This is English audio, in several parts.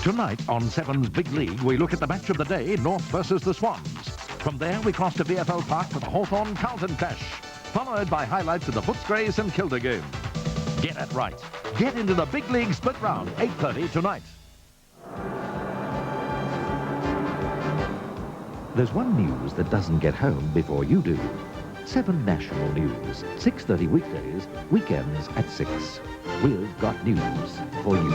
Tonight on 7's Big League, we look at the match of the day, North versus the Swans. From there, we cross to VFL Park for the Hawthorn Carlton clash, followed by highlights of the Footscray St.Kilda game. Get it right. Get into the Big League split round, 8:30 tonight. There's one news that doesn't get home before you do. 7 National News, 6:30 weekdays, weekends at 6. We've got news for you.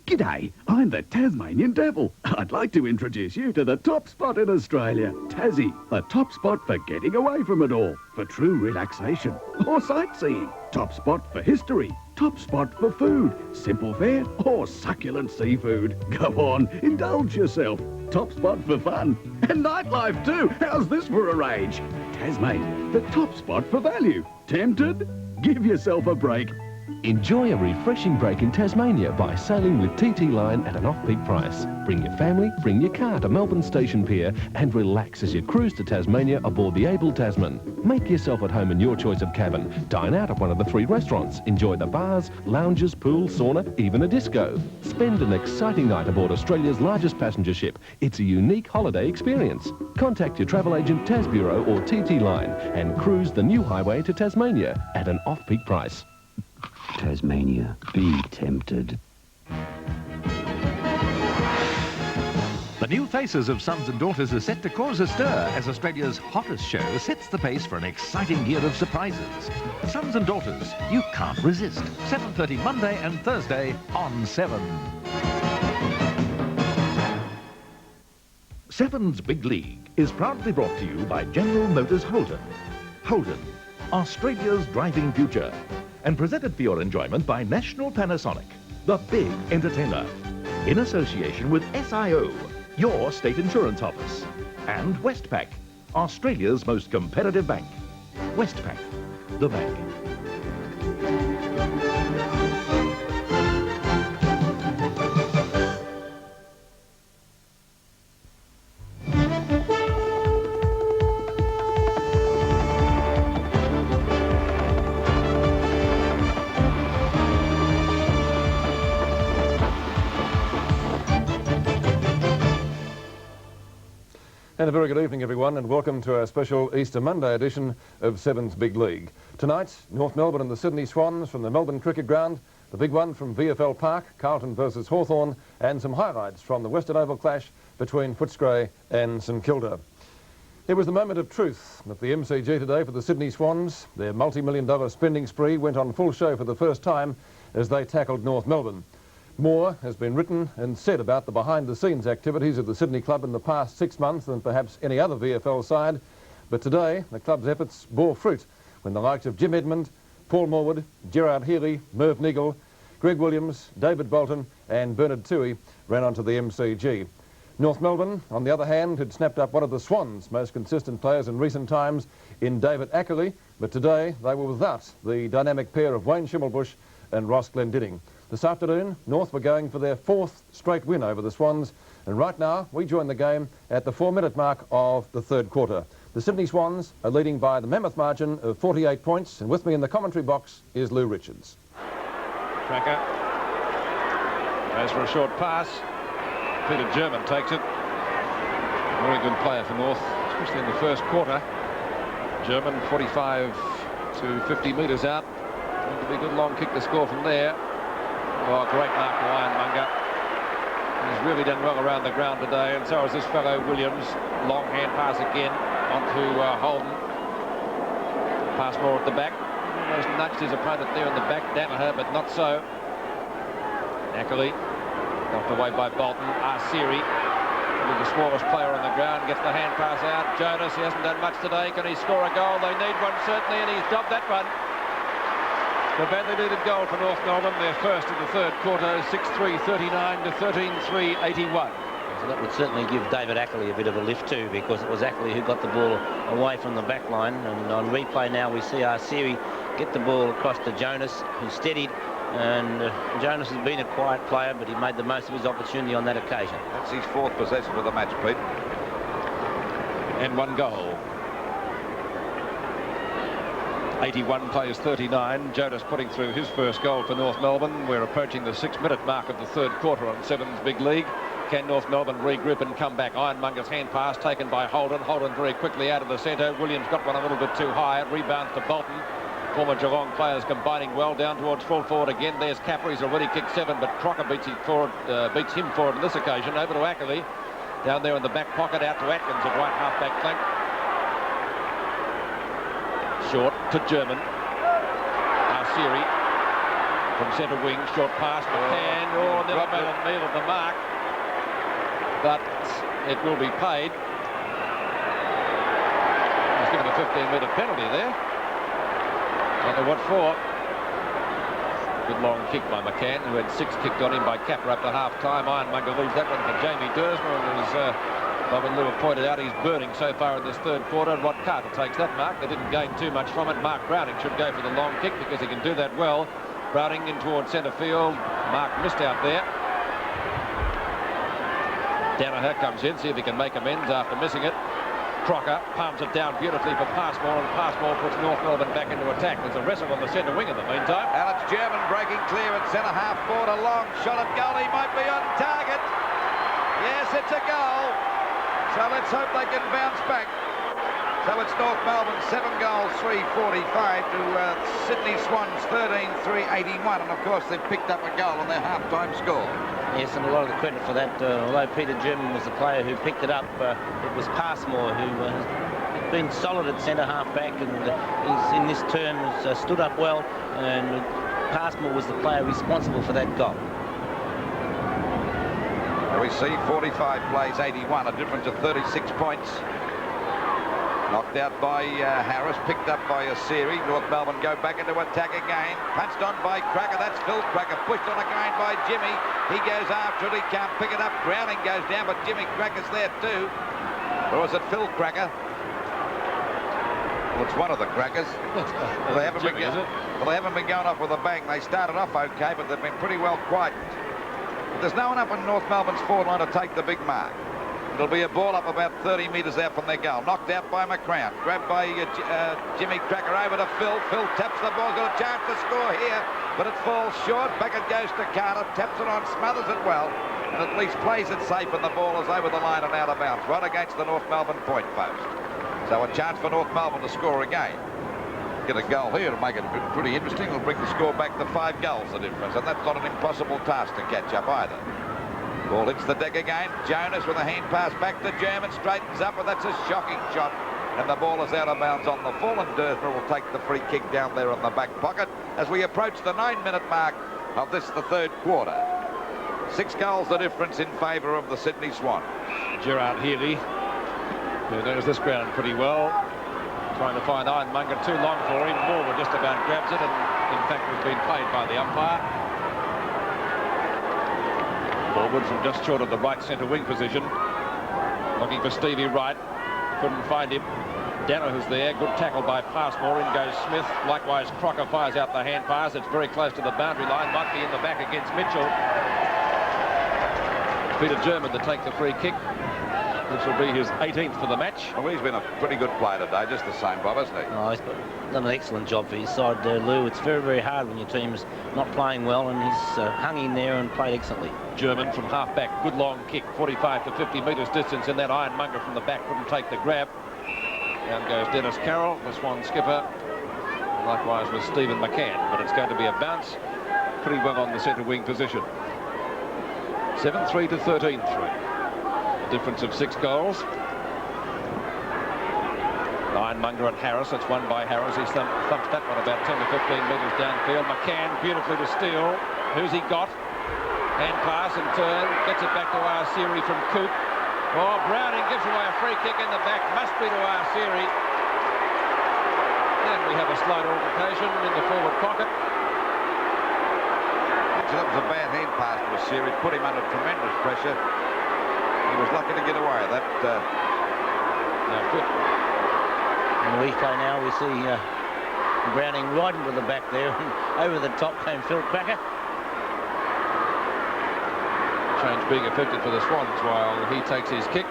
G'day, I'm the Tasmanian Devil. I'd like to introduce you to the top spot in Australia, Tassie. A top spot for getting away from it all, for true relaxation or sightseeing. Top spot for history, top spot for food, simple fare or succulent seafood. Go on, indulge yourself. Top spot for fun and nightlife too. How's this for a rage? Tasmania, the top spot for value. Tempted? Give yourself a break. Enjoy a refreshing break in Tasmania by sailing with TT Line at an off-peak price. Bring your family, bring your car to Melbourne Station Pier and relax as you cruise to Tasmania aboard the Able Tasman. Make yourself at home in your choice of cabin. Dine out at one of the 3 restaurants. Enjoy the bars, lounges, pool, sauna, even a disco. Spend an exciting night aboard Australia's largest passenger ship. It's a unique holiday experience. Contact your travel agent, Tas Bureau or TT Line and cruise the new highway to Tasmania at an off-peak price. Tasmania, be tempted. The new faces of Sons and Daughters are set to cause a stir as Australia's hottest show sets the pace for an exciting year of surprises. Sons and Daughters, you can't resist. 7:30 Monday and Thursday on 7. 7's Big League is proudly brought to you by General Motors Holden. Holden, Australia's driving future. And presented for your enjoyment by National Panasonic, the big entertainer. In association with SIO, your state insurance office. And Westpac, Australia's most competitive bank. Westpac, the bank. And a very good evening, everyone, and welcome to our special Easter Monday edition of 7's Big League. Tonight, North Melbourne and the Sydney Swans from the Melbourne Cricket Ground, the big one from VFL Park, Carlton versus Hawthorn, and some highlights from the Western Oval clash between Footscray and St Kilda. It was the moment of truth at the MCG today for the Sydney Swans. Their multi-million-dollar spending spree went on full show for the first time as they tackled North Melbourne. More has been written and said about the behind-the-scenes activities of the Sydney club in the past 6 months than perhaps any other VFL side. But today, the club's efforts bore fruit when the likes of Jim Edmund, Paul Morwood, Gerard Healy, Merv Nigel, Greg Williams, David Bolton and Bernard Toohey ran onto the MCG. North Melbourne, on the other hand, had snapped up one of the Swans' most consistent players in recent times in David Ackerley, but today they were without the dynamic pair of Wayne Schimmelbusch and Ross Glendinning. This afternoon, North were going for their 4th straight win over the Swans, and right now we join the game at the 4-minute mark of the 3rd quarter. The Sydney Swans are leading by the mammoth margin of 48 points, and with me in the commentary box is Lou Richards. Tracker goes for a short pass. Peter German takes it. Very good player for North, especially in the first quarter. German 45 to 50 metres out. Going to be a good long kick to score from there. Oh, great mark by Ironmonger. He's really done well around the ground today, and so has this fellow Williams. Long hand pass again onto Holden. Pass more at the back. Almost nudged his opponent there in the back. Danaher, but not so. Ackerley knocked away by Bolton. Arsiri, the smallest player on the ground, gets the hand pass out. Jonas, he hasn't done much today. Can he score a goal? They need one certainly, and he's dobbed that one. The badly needed goal for North Melbourne, their first of the 3rd quarter, 6-3-39 to 13-3-81. So that would certainly give David Ackerley a bit of a lift too, because it was Ackerley who got the ball away from the back line. And on replay now we see Arsiri get the ball across to Jonas, who steadied. And Jonas has been a quiet player, but he made the most of his opportunity on that occasion. That's his 4th possession of the match, Pete. And 1 goal. 81 plays 39. Jonas putting through his first goal for North Melbourne. We're approaching the 6-minute mark of the third quarter on Sevens Big League. Can North Melbourne regroup and come back? Ironmonger's hand pass taken by Holden. Holden very quickly out of the centre. Williams got one a little bit too high. It rebounds to Bolton. Former Geelong players combining well down towards full forward again. There's Capper. He's already kicked 7, but Crocker beats him forward on this occasion. Over to Ackley. Down there in the back pocket, out to Atkins at right half-back flank. Short to German. Siri from centre wing, short pass, McCann. Oh, never made a meal of the mark. But it will be paid. He's given a 15-metre penalty there. Don't know what for. Good long kick by McCann, who had 6 kicked on him by Capper up to half-time. Ironmonger leaves that one for Jamie Dersmer, and as Bob and Lou have pointed out, he's burning so far in this third quarter. Rod Carter takes that mark. They didn't gain too much from it. Mark Browning should go for the long kick because he can do that well. Browning in towards centre field. Mark missed out there. Danaher comes in, see if he can make amends after missing it. Crocker palms it down beautifully for Passmore, and Passmore puts North Melbourne back into attack. There's a wrestle on the centre wing in the meantime. And it's German breaking clear at centre half forward. A long shot at goal. He might be on target. Yes, it's a goal. So let's hope they can bounce back. So it's North Melbourne 7 goals, 345 to Sydney Swans 13-381. And of course they've picked up a goal on their half-time score. Yes, and a lot of the credit for that, although Peter German was the player who picked it up, it was Passmore who has been solid at centre half-back, and he's in this term has stood up well, and Passmore was the player responsible for that goal. We see 45 plays, 81, a difference of 36 points. Knocked out by Harris, picked up by Asiri. North Melbourne go back into attack again. Punched on by Cracker. That's Phil Cracker. Pushed on again by Jimmy. He goes after it. He can't pick it up. Browning goes down, but Jimmy Cracker's there too. Or was it Phil Cracker? Well, it's one of the Crackers. Well, they haven't been going off with a bang. They started off okay, but they've been pretty well quietened. There's no one up in North Melbourne's forward line to take the big mark. It'll be a ball up about 30 metres out from their goal. Knocked out by McCrown. Grabbed by Jimmy Cracker over to Phil. Phil taps the ball. Got a chance to score here, but it falls short. Back it goes to Carter. Taps it on, smothers it well, and at least plays it safe, and the ball is over the line and out of bounds, right against the North Melbourne point post. So a chance for North Melbourne to score again. Get a goal here to make it pretty interesting. It'll bring the score back to 5 goals, the difference, and that's not an impossible task to catch up either. Ball hits the deck again. Jonas with a hand pass back to German, straightens up, but that's a shocking shot, and the ball is out of bounds on the full, and Dersmer will take the free kick down there in the back pocket as we approach the 9-minute mark of this, the third quarter. 6 goals the difference in favour of the Sydney Swans. Gerard Healy, who knows this ground pretty well, trying to find Ironmonger, too long for him. Moore just about grabs it, and in fact was being played by the umpire. Forward from just short of the right centre wing position, looking for Stevie Wright, couldn't find him. Danaher's there, good tackle by Passmore. In goes Smith, likewise Crocker fires out the hand pass. It's very close to the boundary line, might be in the back against Mitchell. Peter German to take the free kick. This will be his 18th for the match. Well, he's been a pretty good player today, just the same, Bob, hasn't he? Oh, he's done an excellent job for his side, Lou. It's very, very hard when your team's not playing well, and he's hung in there and played excellently. German from half-back, good long kick, 45 to 50 metres distance in that. Ironmonger from the back couldn't take the grab. Down goes Dennis Carroll, the Swan skipper. Likewise with Stephen McCann, but it's going to be a bounce pretty well on the centre wing position. 7-3 to 13-3. Difference of 6 goals. Ironmonger and Harris. That's won by Harris. He thumps that one about 10 to 15 metres downfield. McCann beautifully to steal. Who's he got? Hand pass and turn. Gets it back to Arsiri from Coop. Oh, Browning gives away a free kick in the back. Must be to Arsiri. And we have a slight altercation in the forward pocket. That was a bad hand pass to Arsiri. Put him under tremendous pressure. He was lucky to get away. That no good. In the replay now, we see Browning right into the back there, and over the top came Phil Cracker. Change being affected for the Swans while he takes his kick.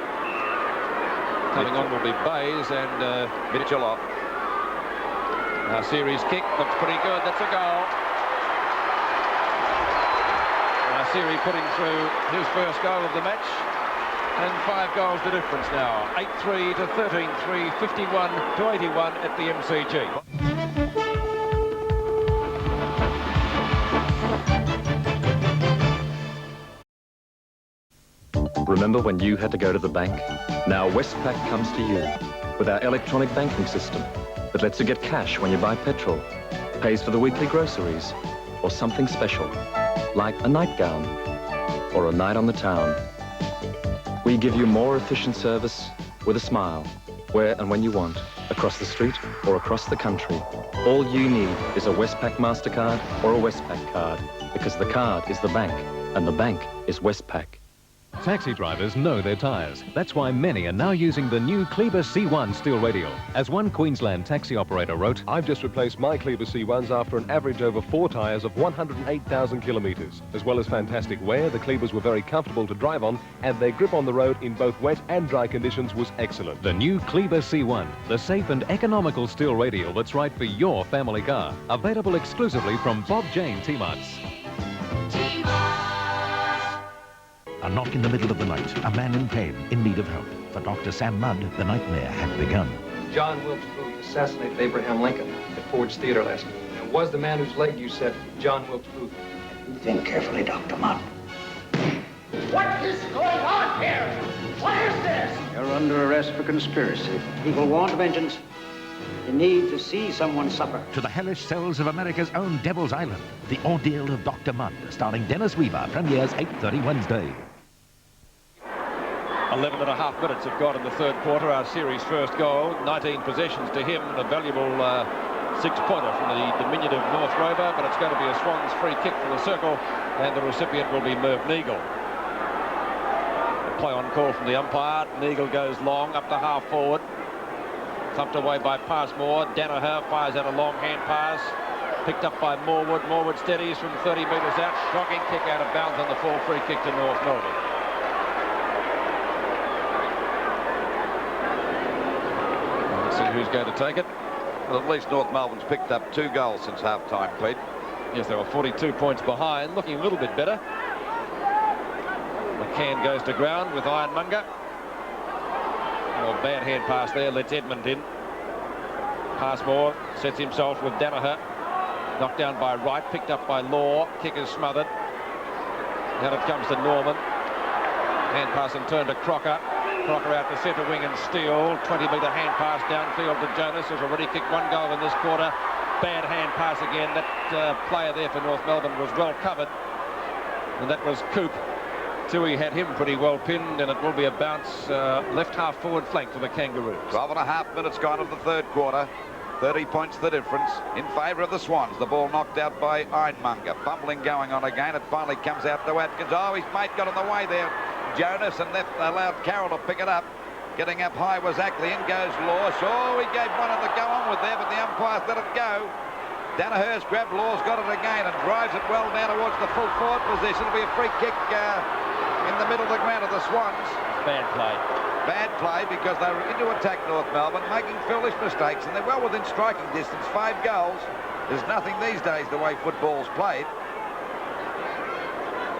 Coming on will be Bays and Mitchell off. Our series kick looks pretty good. That's a goal. Our series putting through his first goal of the match. And 5 goals the difference now. 8-3 to 13-3, 51 to 81 at the MCG. Remember when you had to go to the bank? Now Westpac comes to you with our electronic banking system that lets you get cash when you buy petrol, pays for the weekly groceries, or something special, like a nightgown or a night on the town. We give you more efficient service with a smile, where and when you want, across the street or across the country. All you need is a Westpac MasterCard or a Westpac card, because the card is the bank and the bank is Westpac. Taxi drivers know their tyres. That's why many are now using the new Kleba C1 steel radial. As one Queensland taxi operator wrote, I've just replaced my Kleba C1s after an average over 4 tyres of 108,000 kilometres. As well as fantastic wear, the Klebas were very comfortable to drive on, and their grip on the road in both wet and dry conditions was excellent. The new Kleba C1, the safe and economical steel radial that's right for your family car. Available exclusively from Bob Jane T-Marts. A knock in the middle of the night, a man in pain, in need of help. For Dr. Sam Mudd, the nightmare had begun. John Wilkes Booth assassinated Abraham Lincoln at Ford's Theater last night. And was the man whose leg you said John Wilkes Booth? Think carefully, Dr. Mudd. What is going on here? What is this? You're under arrest for conspiracy. People want vengeance. You need to see someone suffer. To the hellish cells of America's own Devil's Island, The Ordeal of Dr. Mudd, starring Dennis Weaver, premieres 8:30 Wednesday. 11.5 minutes have got in the third quarter. Our series first goal, 19 possessions to him, and a valuable 6-pointer from the diminutive North Rover, but it's going to be a Swans free kick from the circle, and the recipient will be Merv Neagle. A play on call from the umpire. Neagle goes long up the half forward. Thumped away by Passmore. Danaher fires out a long hand pass. Picked up by Morwood. Morwood steadies from 30 metres out. Shocking kick out of bounds on the full free kick to North Melbourne. Let's see who's going to take it. Well, at least North Melbourne's picked up 2 goals since half-time, Pete. Yes, they were 42 points behind, looking a little bit better. McCann goes to ground with Ironmonger. Oh, bad hand pass there, lets Edmund in. Passmore sets himself with Danaher. Knocked down by Wright, picked up by Law. Kick is smothered. Now it comes to Norman. Hand pass and turn to Crocker. Crocker out to centre wing and Steele. 20-metre hand pass downfield to Jonas, who's already kicked 1 goal in this quarter. Bad hand pass again. That player there for North Melbourne was well covered. And that was Coop. Tui had him pretty well pinned, and it will be a bounce left half forward flank for the Kangaroos. 12.5 minutes gone of the third quarter. 30 points the difference in favour of the Swans. The ball knocked out by Ironmonger. Fumbling going on again. It finally comes out to Atkins. Oh, his mate got in the way there, Jonas, and allowed Carroll to pick it up. Getting up high was Ackley. In goes Law. Sure, he gave one to go on with there, but the umpires let it go. Danaher's grabbed. Law's got it again and drives it well down towards the full forward position. It'll be a free kick in the middle of the ground of the Swans. Bad play. Bad play because they were into attack, North Melbourne, making foolish mistakes, and they're well within striking distance. 5 goals. There's nothing these days the way football's played.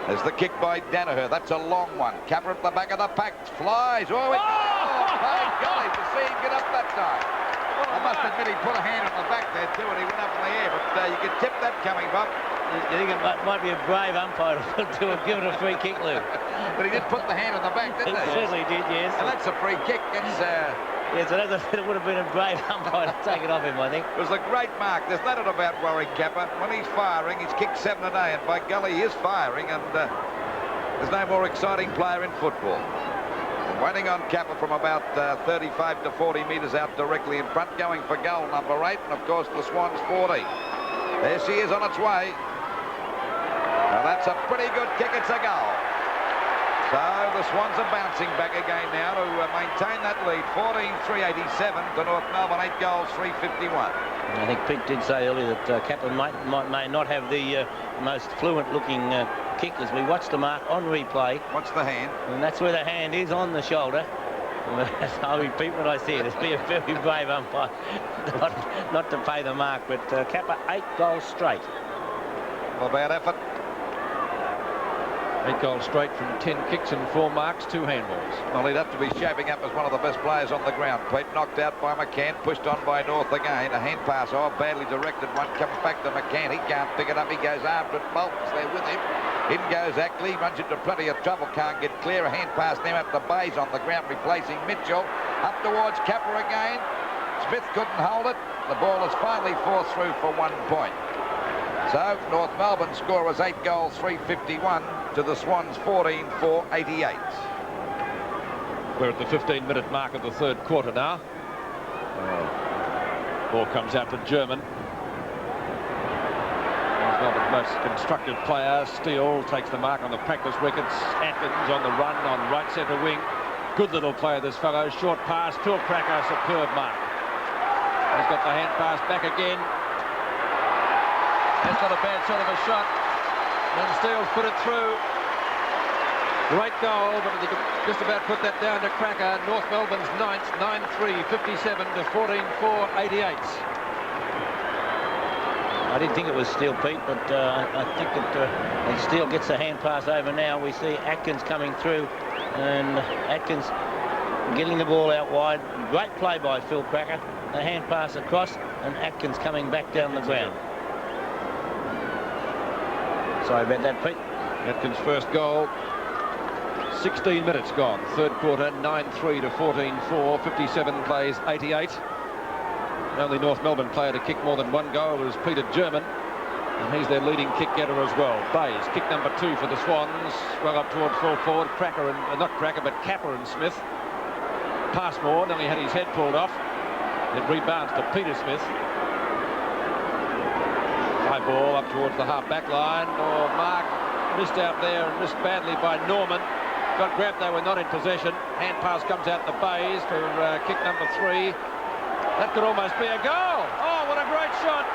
There's the kick by Danaher. That's a long one. Capper at the back of the pack. Flies. Oh, my golly, to see him get up that time. I must admit he put a hand on the back there too, and he went up in the air, but you could tip that coming, Bob. You think it might be a brave umpire to have given a free kick, Luke? But he did put the hand on the back, didn't he? He certainly did, yes. And that's a free kick. It's, yes, it would have been a brave umpire to take it off him, I think. It was a great mark. There's no doubt about Warwick Capper. When he's firing, he's kicked 7 a day, and by golly, he is firing, and there's no more exciting player in football. Waiting on Capper from about 35 to 40 metres out directly in front, going for goal number 8, and of course the Swans 40. There she is on its way. Now that's a pretty good kick. It's a goal. So the Swans are bouncing back again now to maintain that lead. 14-3-87 to North Melbourne, 8 goals, 351. I think Pete did say earlier that Capper may not have the most fluent-looking kick as we watch the mark on replay. What's the hand? And that's where the hand is, on the shoulder. I'll repeat what I said. It's be a very brave umpire not to pay the mark, but Kappa 8 goals straight. Not a bad effort. 8 goals straight from 10 kicks and 4 marks, 2 handballs. Well, he'd have to be shaping up as one of the best players on the ground. Pete knocked out by McCann, pushed on by North again. A hand pass, badly directed one, comes back to McCann. He can't pick it up, he goes after it. Bolton's there with him. In goes Ackley, runs into plenty of trouble, can't get clear. A hand pass now up to Bays on the ground, replacing Mitchell. Up towards Kappa again. Smith couldn't hold it. The ball is finally forced through for 1 point. So North Melbourne score is 8 goals, 351 to the Swans 14, 488. We're at the 15-minute mark of the third quarter now. Ball comes out to German. He's Melbourne's most constructive player. Steele takes the mark on the practice wickets. Atkins on the run on right centre wing. Good little player, this fellow. Short pass, Phil Cracker, superb mark. He's got the hand pass back again. That's not a bad sort of a shot. And Steele's put it through. Great goal, but you could just about put that down to Cracker. North Melbourne's 9th, 9-3, 57 to 14-4, 88. I didn't think it was Steele, Pete, but I think that Steele gets the hand pass over now. We see Atkins coming through, and Atkins getting the ball out wide. Great play by Phil Cracker. The hand pass across, and Atkins coming back down the ground. Sorry about that, Pete. Atkins' first goal. 16 minutes gone. Third quarter, 9-3 to 14-4. 57 plays 88. The only North Melbourne player to kick more than 1 goal is Peter German, and he's their leading kick getter as well. Bays, kick number 2 for the Swans. Well up toward full forward. Cracker and not Cracker, but Kappa and Smith. Passmore nearly had his head pulled off. It rebounds to Peter Smith. High ball up towards the half-back line. Oh, Mark missed out there and missed badly by Norman. Got grabbed, they were not in possession. Hand pass comes out to Bays for kick number 3. That could almost be a goal. Oh, what a great shot.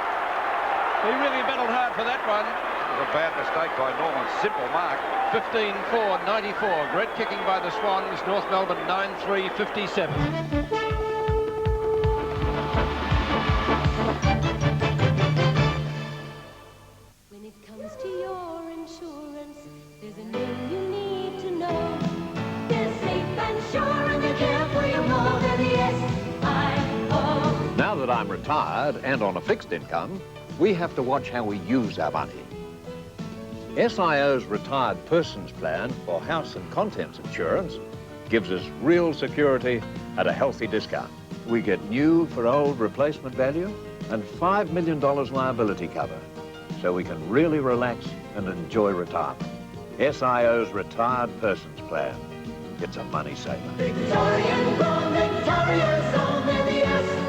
He really battled hard for that one. It was a bad mistake by Norman. Simple mark. 15-4, 94. Great kicking by the Swans. North Melbourne 9-3, 57. Now that I'm retired and on a fixed income, we have to watch how we use our money. SIO's Retired Persons Plan for house and contents insurance gives us real security at a healthy discount. We get new for old replacement value and $5 million liability cover, so we can really relax and enjoy retirement. SIO's Retired Persons Plan. It's a money saver. Victorian Grown, victorious only the S-I-O.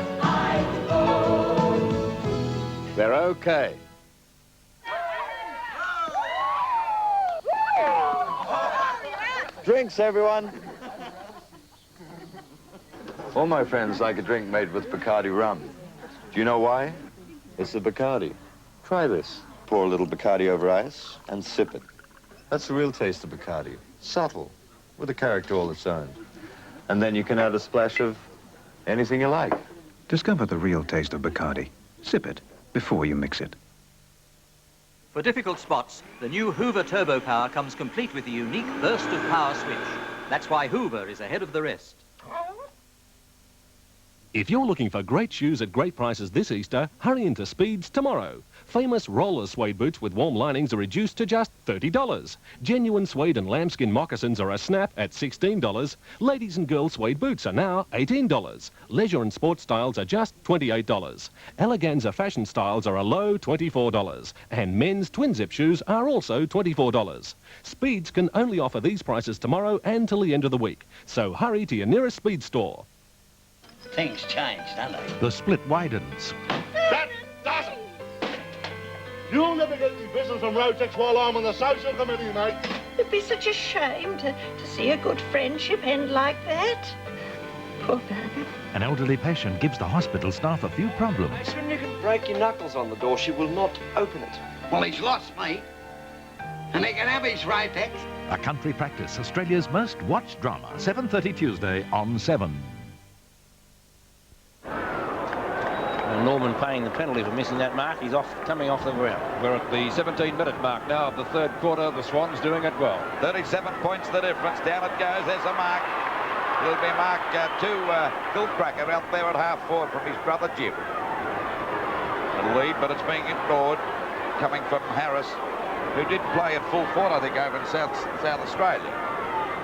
They're okay. Drinks, everyone. All my friends like a drink made with Bacardi rum. Do you know why? It's the Bacardi. Try this. Pour a little Bacardi over ice and sip it. That's the real taste of Bacardi. Subtle, with a character all its own. And then you can add a splash of anything you like. Discover the real taste of Bacardi. Sip it before you mix it. For difficult spots, the new Hoover Turbo Power comes complete with a unique burst of power switch. That's why Hoover is ahead of the rest. If you're looking for great shoes at great prices this Easter, hurry into Speeds tomorrow. Famous roller suede boots with warm linings are reduced to just $30. Genuine suede and lambskin moccasins are a snap at $16. Ladies and girls suede boots are now $18. Leisure and sports styles are just $28. Eleganza fashion styles are a low $24. And men's twin zip shoes are also $24. Speeds can only offer these prices tomorrow and till the end of the week. So hurry to your nearest Speed store. Things change, don't they? The split widens. That doesn't. You'll never get any business from Rotex while I'm on the social committee, mate. It'd be such a shame to see a good friendship end like that. Poor baby. An elderly patient gives the hospital staff a few problems. When you can break your knuckles on the door, she will not open it. Well, he's lost me. And he can have his Rotex. A Country Practice, Australia's most watched drama, 7:30 Tuesday on 7. Norman paying the penalty for missing that mark. He's coming off the ground. We're at the 17-minute mark now of the third quarter. The Swans doing it well. 37 points the difference. Down it goes. There's a mark. It'll be a mark to Phil Cracker out there at half forward from his brother Jim. A lead, but it's being ignored. Coming from Harris, who did play at full forward, I think, over in South Australia.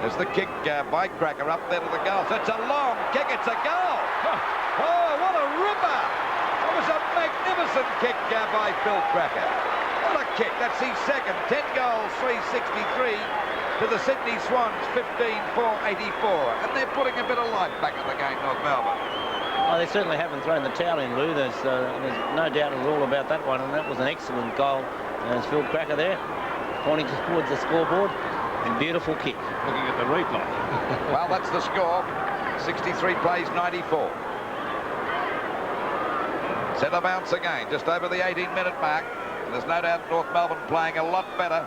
There's the kick by Cracker up there to the goal. So it's a long kick. It's a goal. Oh, what a ripper. That was a magnificent kick by Phil Cracker. What a kick. That's his second. 10 goals, 363 to the Sydney Swans, 15-4-84. And they're putting a bit of life back in the game, North Melbourne. Oh, they certainly haven't thrown the towel in, Lou. There's no doubt at all about that one, and that was an excellent goal. There's Phil Cracker there, pointing towards the scoreboard. And beautiful kick. Looking at the replay. Well, that's the score. 63 plays, 94. Centre bounce again, just over the 18-minute mark. And there's no doubt North Melbourne playing a lot better.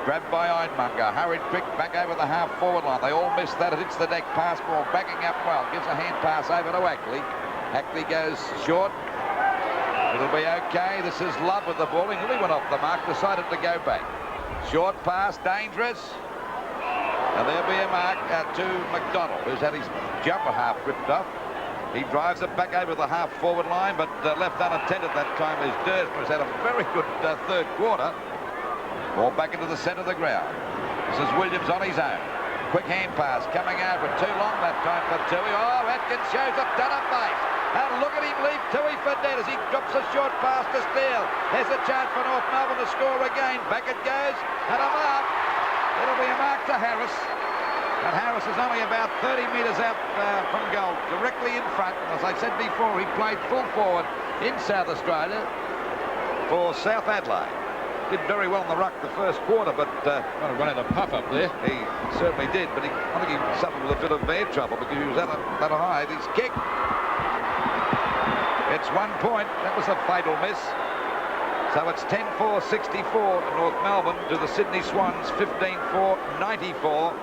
Grabbed by Ironmonger, hurried quick back over the half-forward line. They all missed that. It hits the deck pass ball, backing up well. Gives a hand pass over to Ackley. Ackley goes short. It'll be okay. This is Love with the ball. He nearly went off the mark, decided to go back. Short pass, dangerous. And there'll be a mark to McDonald, who's had his jumper half ripped off. He drives it back over the half-forward line, but left unattended that time as Dursma has had a very good third quarter. Ball back into the centre of the ground. This is Williams on his own. Quick hand pass coming over. Too long that time for Tui. Oh, Atkins shows up, done up base. And look at him leave Tui for dead as he drops a short pass to Steele. There's a chance for North Melbourne to score again. Back it goes, and a mark. It'll be a mark to Harris. And Harris is only about 30 metres out from goal, directly in front. As I said before, he played full forward in South Australia for South Adelaide. Did very well in the ruck the first quarter, but kind of running a puff up there. He certainly did, but I think he suffered with a bit of bear trouble because he was that high. His kick. It's 1 point. That was a fatal miss. So it's 10-4-64 to North Melbourne to the Sydney Swans, 15-4-94.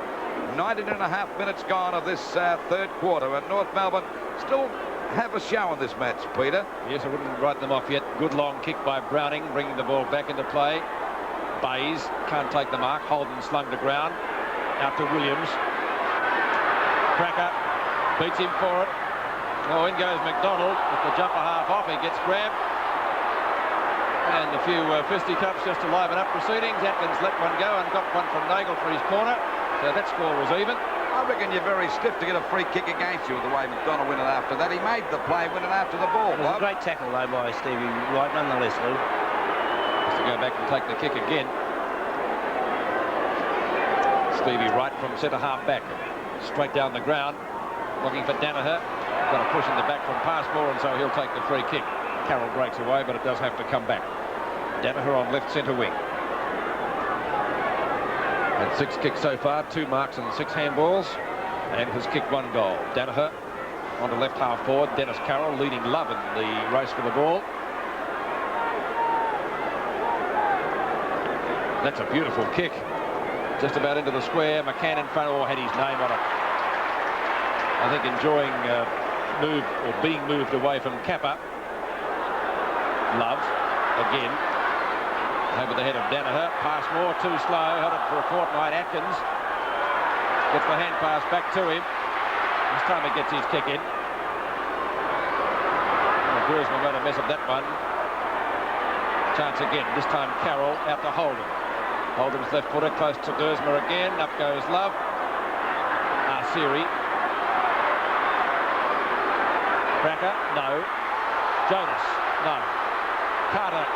19.5 minutes gone of this third quarter, and North Melbourne still have a show in this match, Peter. Yes, I wouldn't write them off yet. Good long kick by Browning, bringing the ball back into play. Bays can't take the mark. Holden slung to ground. Out to Williams. Cracker beats him for it. Oh, in goes McDonald with the jumper half off. He gets grabbed. And a few fisticuffs just to liven up proceedings. Atkins let one go and got one from Nagel for his corner. So that score was even. I reckon you're very stiff to get a free kick against you the way McDonald went it after that. He made the play, went it after the ball. It was a great tackle, though, by Stevie Wright, nonetheless, Lou. Has to go back and take the kick again. Stevie Wright from centre half back. Straight down the ground. Looking for Danaher. Got a push in the back from Passmore, and so he'll take the free kick. Carroll breaks away, but it does have to come back. Danaher on left centre wing. And 6 kicks so far, 2 marks and 6 handballs, and has kicked 1 goal. Danaher on the left half forward. Dennis Carroll leading Love in the race for the ball. That's a beautiful kick. Just about into the square. McCann in front, or had his name on it. I think enjoying move or being moved away from Kappa. Love again. Over the head of Danaher. Passmore too slow. Held it for a fortnight. Atkins gets the hand pass back to him. This time he gets his kick in. Gruisman made a mess of that one. Chance again. This time Carroll out to Holden. Holden's left footer close to Dursma again. Up goes Love. Arsiri. Cracker. No. Jonas. No. Carter.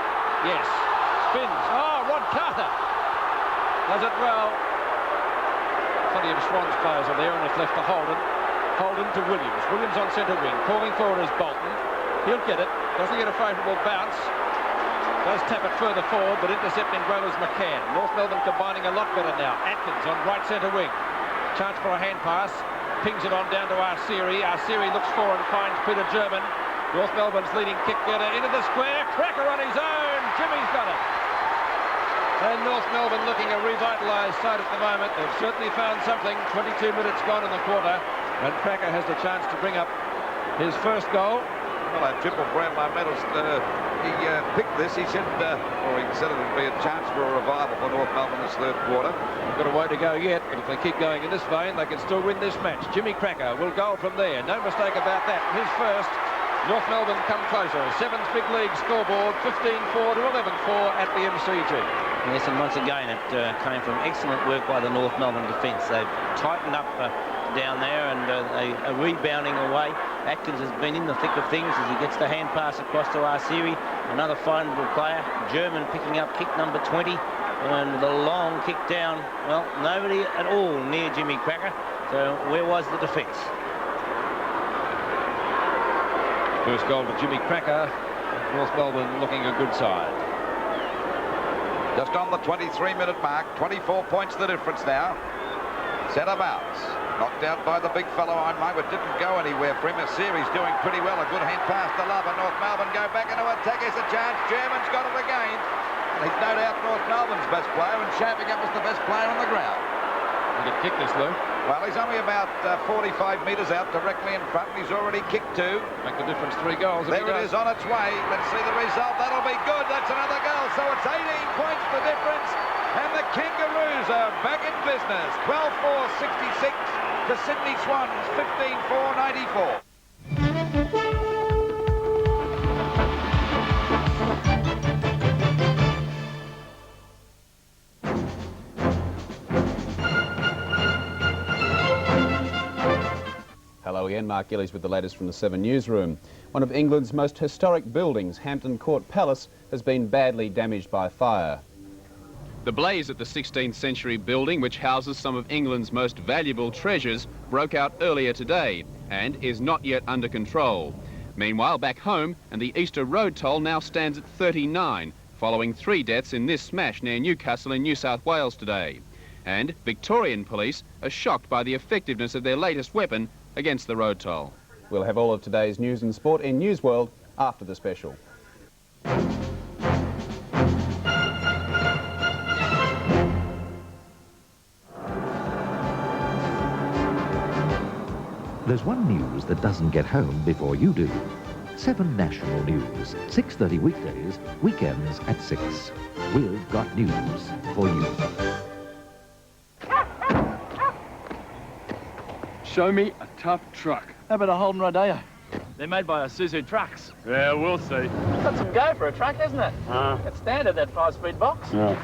Yes. Spins. Oh, Rod Carter does it well. Plenty of Swans players are there, and it's left to Holden. Holden to Williams. Williams on centre wing. Calling forward is Bolton. He'll get it. Doesn't get a favourable bounce. Does tap it further forward, but intercepting well is McCann. North Melbourne combining a lot better now. Atkins on right centre wing. Chance for a hand pass. Pings it on down to Arsiri. Arsiri looks for and finds Peter German. North Melbourne's leading kick getter into the square. Cracker on his own. Jimmy's got it. And North Melbourne looking a revitalised side at the moment. They've certainly found something. 22 minutes gone in the quarter. And Cracker has the chance to bring up his first goal. Well, Triple Brownlow medalist, he picked this. He said, or he said it would be a chance for a revival for North Melbourne this third quarter. They've got a way to go yet, but if they keep going in this vein, they can still win this match. Jimmy Cracker will goal from there. No mistake about that. His first. North Melbourne come closer. 7th big league scoreboard, 15-4 to 11-4 at the MCG. Yes, and once again, it came from excellent work by the North Melbourne defence. They've tightened up down there and they are rebounding away. Atkins has been in the thick of things as he gets the hand pass across to Arsiri. Another fine little player. German picking up kick number 20. And the long kick down. Well, nobody at all near Jimmy Cracker. So where was the defence? First goal to Jimmy Cracker. North Melbourne looking a good side. Just on the 23-minute mark. 24 points the difference now. Centre bounce. Knocked out by the big fellow on mine, but didn't go anywhere for him. Series doing pretty well. A good hand pass to Love, and North Melbourne go back into attack. Here's a chance. German's got it again. And he's no doubt North Melbourne's best player, and shaping up as the best player on the ground. He could kick this, Lou. Well, he's only about 45 metres out directly in front, and he's already kicked 2. Make the difference 3 goals. There it is on its way. Let's see the result. That'll be good. That's another goal. So it's 18 points the difference. And the Kangaroos are back in business. 12-4-66 to Sydney Swans, 15-4-94. Hello again, Mark Gillies with the latest from the 7 Newsroom. One of England's most historic buildings, Hampton Court Palace, has been badly damaged by fire. The blaze at the 16th century building, which houses some of England's most valuable treasures, broke out earlier today and is not yet under control. Meanwhile, back home, and the Easter Road toll now stands at 39, following 3 deaths in this smash near Newcastle in New South Wales today. And Victorian police are shocked by the effectiveness of their latest weapon against the road toll. We'll have all of today's news and sport in News World after the special. There's one news that doesn't get home before you do. 7 National News, 6:30 weekdays, weekends at 6. We've got news for you. Show me a tough truck. How about a Holden Rodeo? They're made by Isuzu Trucks. Yeah, we'll see. Got some go for a truck, isn't it? It's standard, that 5-speed box. Yeah.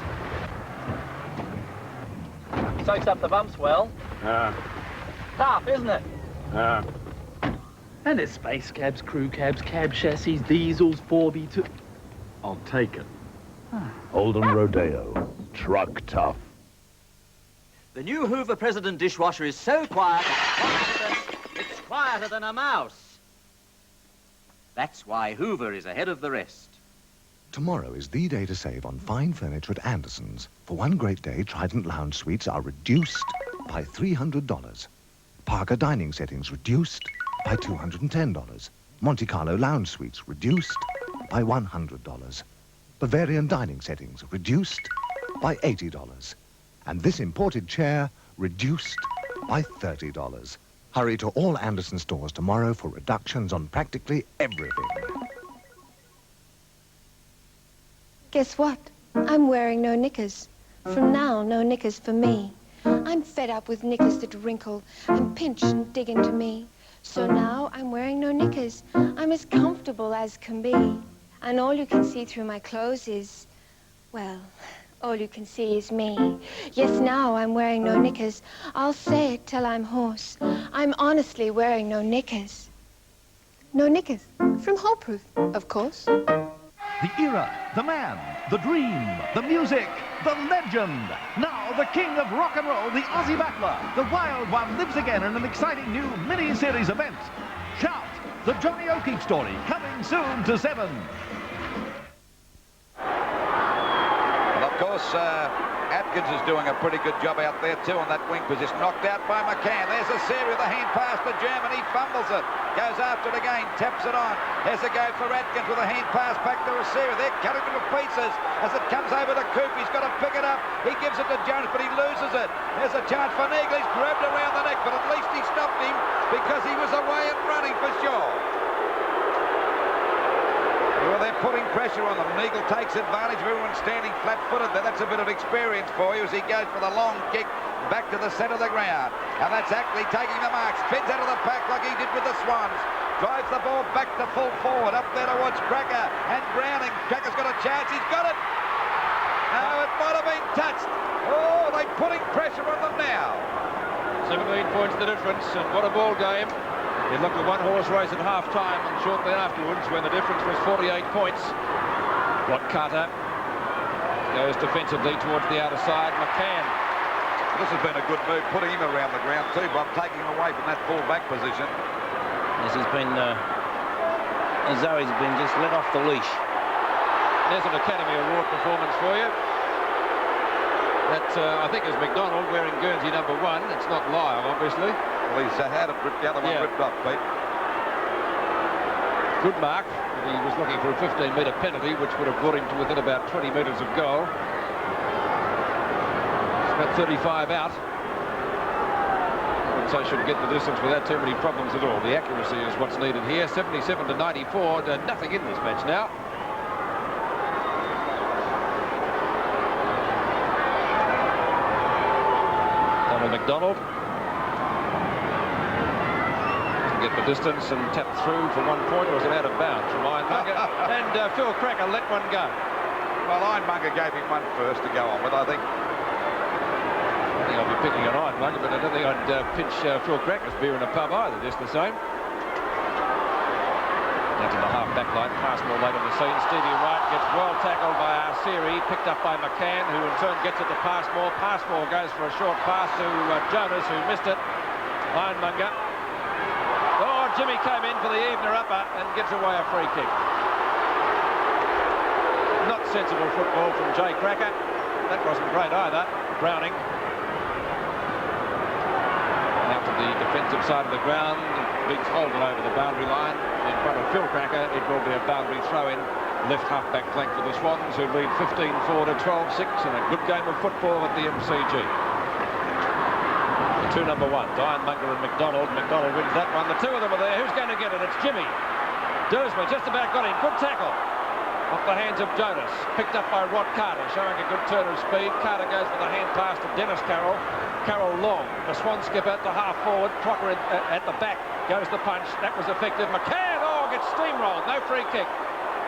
Soaks up the bumps well. Tough, isn't it? And there's space cabs, crew cabs, cab chassis, diesels, 4x2. I'll take it. Holden Rodeo. Truck tough. The new Hoover President dishwasher is so quiet, it's quieter than a mouse. That's why Hoover is ahead of the rest. Tomorrow is the day to save on fine furniture at Anderson's. For one great day, Trident Lounge Suites are reduced by $300. Parker dining settings reduced by $210. Monte Carlo Lounge Suites reduced by $100. Bavarian dining settings reduced by $80. And this imported chair reduced by $30. Hurry to all Anderson stores tomorrow for reductions on practically everything. Guess what? I'm wearing no knickers. From now, no knickers for me. I'm fed up with knickers that wrinkle and pinch and dig into me. So now I'm wearing no knickers. I'm as comfortable as can be. And all you can see through my clothes is, well, all you can see is me. Yes, now I'm wearing no knickers. I'll say it till I'm hoarse. I'm honestly wearing no knickers. No knickers. From Hole-Proof, of course. The era, the man, the dream, the music, the legend. Now the king of rock and roll, the Aussie battler, the wild one, lives again in an exciting new mini-series event. Shout, the Johnny O'Keefe story, coming soon to 7. Well, of course, at Atkins is doing a pretty good job out there too on that wing position. Knocked out by McCann. There's a series of the hand pass to German. He fumbles it. Goes after it again. Taps it on. There's a go for Atkins with a hand pass back to receiver. They're cutting it to pieces as it comes over to Coop. He's got to pick it up. He gives it to Jones, but he loses it. There's a chance for Neagle. He's grabbed around the neck, but at least he stopped him because he was away and running for sure. Well, they're putting pressure on them. Neagle takes advantage of everyone standing flat-footed there. That's a bit of experience for you as he goes for the long kick back to the centre of the ground. And that's Ackley taking the mark. Spins out of the pack like he did with the Swans. Drives the ball back to full forward, up there towards Cracker. And Browning. Cracker's got a chance. He's got it. No, it might have been touched. Oh, they're putting pressure on them now. 17 points the difference, and what a ball game. It looked a one-horse race at half-time, and shortly afterwards, when the difference was 48 points, Rod Carter goes defensively towards the outer side. McCann. This has been a good move, putting him around the ground too, Bob, taking him away from that full-back position. This has been, Zoe's been just let off the leash. There's an Academy Award performance for you. That, I think, is McDonald wearing Guernsey #1. It's not Lyle, obviously. Well, he's had it ripped, the other one ripped off, Pete. Good mark. He was looking for a 15-metre penalty, which would have brought him to within about 20 metres of goal. It's about 35 out. So should get the distance without too many problems at all. The accuracy is what's needed here. 77 to 94. Nothing in this match now. Donald McDonald. Get the distance and tap through for 1 point. Or was it out of bounds from Ironmonger? And Phil Cracker let one go. Well, Ironmonger gave him one first to go on with, I think. I'll be picking on Ironmonger, but I don't think I'd pinch Phil Cracker's beer in a pub either, just the same. Now to the half-back line, pass more late on the scene. Stevie Wright gets well tackled by Arceri, picked up by McCann, who in turn gets it to Passmore. Passmore goes for a short pass to Jonas, who missed it. Ironmonger. Oh, Jimmy came in for the evener upper and gets away a free kick. Not sensible football from Jay Cracker. That wasn't great either. Browning. Out to the defensive side of the ground. Biggs holds it over the boundary line. In front of Phil Cracker, it will be a boundary throw-in. Left half-back flank for the Swans, who lead 15-4 to 12-6 in a good game of football at the MCG. The two number ones, Ironmonger and McDonald. McDonald wins that one. The two of them are there. Who's going to get it? It's Jimmy. Dersma just about got him. Good tackle. Off the hands of Jonas. Picked up by Rod Carter, showing a good turn of speed. Carter goes for the hand pass to Dennis Carroll. Carroll long. The Swan skipper to half forward. Crocker at the back. Goes the punch. That was effective. McCann, gets steamrolled. No free kick.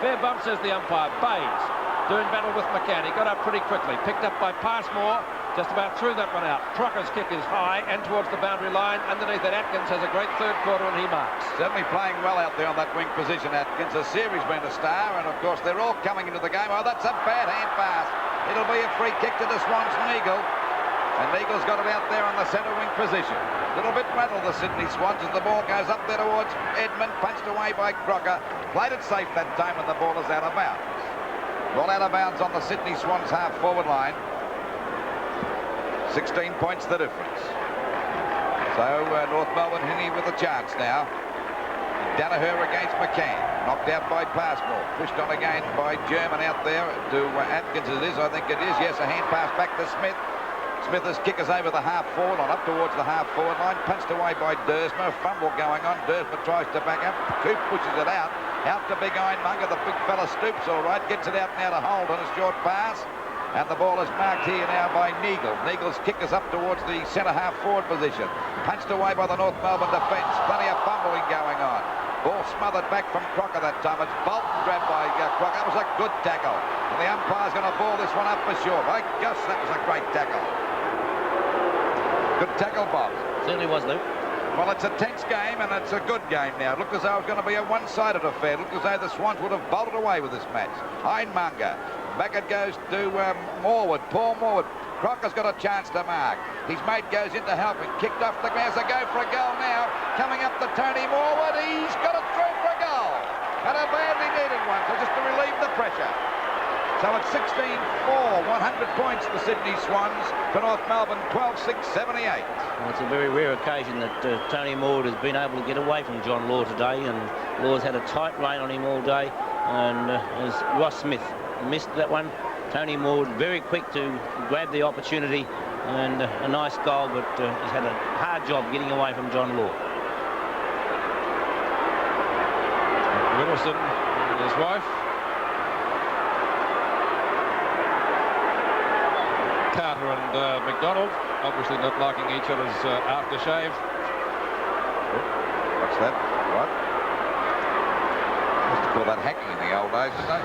Fair bump, says the umpire. Bays doing battle with McCann. He got up pretty quickly. Picked up by Passmore. Just about threw that one out. Crocker's kick is high and towards the boundary line. Underneath it, Atkins has a great third quarter and he marks. Certainly playing well out there on that wing position, Atkins. The series been a star, and of course they're all coming into the game. Oh, that's a bad hand pass. It'll be a free kick to the Swans and Neagle. And Neagle's got it out there on the centre wing position. A little bit rattled the Sydney Swans as the ball goes up there towards Edmund. Punched away by Crocker. Played it safe that time and the ball is out of bounds. Ball out of bounds on the Sydney Swans half forward line. 16 points the difference. So North Melbourne hitting with a chance now. Danaher against McCann. Knocked out by Passmore. Pushed on again by German out there to Atkins. It is, I think it is. Yes, a hand pass back to Smith. Smithers kickers over the half forward line, up towards the half forward line. Punched away by Dersma. Fumble going on. Dersma tries to back up. Coop pushes it out. Out to Big Ironmonger. The big fella stoops all right. Gets it out now to Holt on a short pass. And the ball is marked here now by Neagle. Neagle's kick is up towards the centre half forward position. Punched away by the North Melbourne defence. Plenty of fumbling going on. Ball smothered back from Crocker that time. It's Bolton grabbed by Crocker. That was a good tackle. And the umpire's going to ball this one up for sure. By gosh, that was a great tackle. Good tackle, Bob. Certainly was, Luke. Well, it's a tense game, and it's a good game now. It looked as though it was going to be a one-sided affair. It looked as though the Swans would have bolted away with this match. Ironmonger. Back it goes to Morwood. Paul Morwood. Crocker's got a chance to mark. His mate goes in to help him. Kicked off the ground. So go for a goal now. Coming up to Tony Morwood. He's got it through for a goal. And a badly needed one, so just to relieve the pressure. So it's 16-4, 100 points to Sydney Swans, to North Melbourne 12-6, 78. Well, it's a very rare occasion that Tony Maud has been able to get away from John Law today, and Law's had a tight rein on him all day, and as Ross Smith missed that one, Tony Maud very quick to grab the opportunity, and a nice goal, but he's had a hard job getting away from John Law. Wilson and his wife. Carter and McDonald obviously not liking each other's aftershave. What's that? What? Used to call that hacking in the old days, don't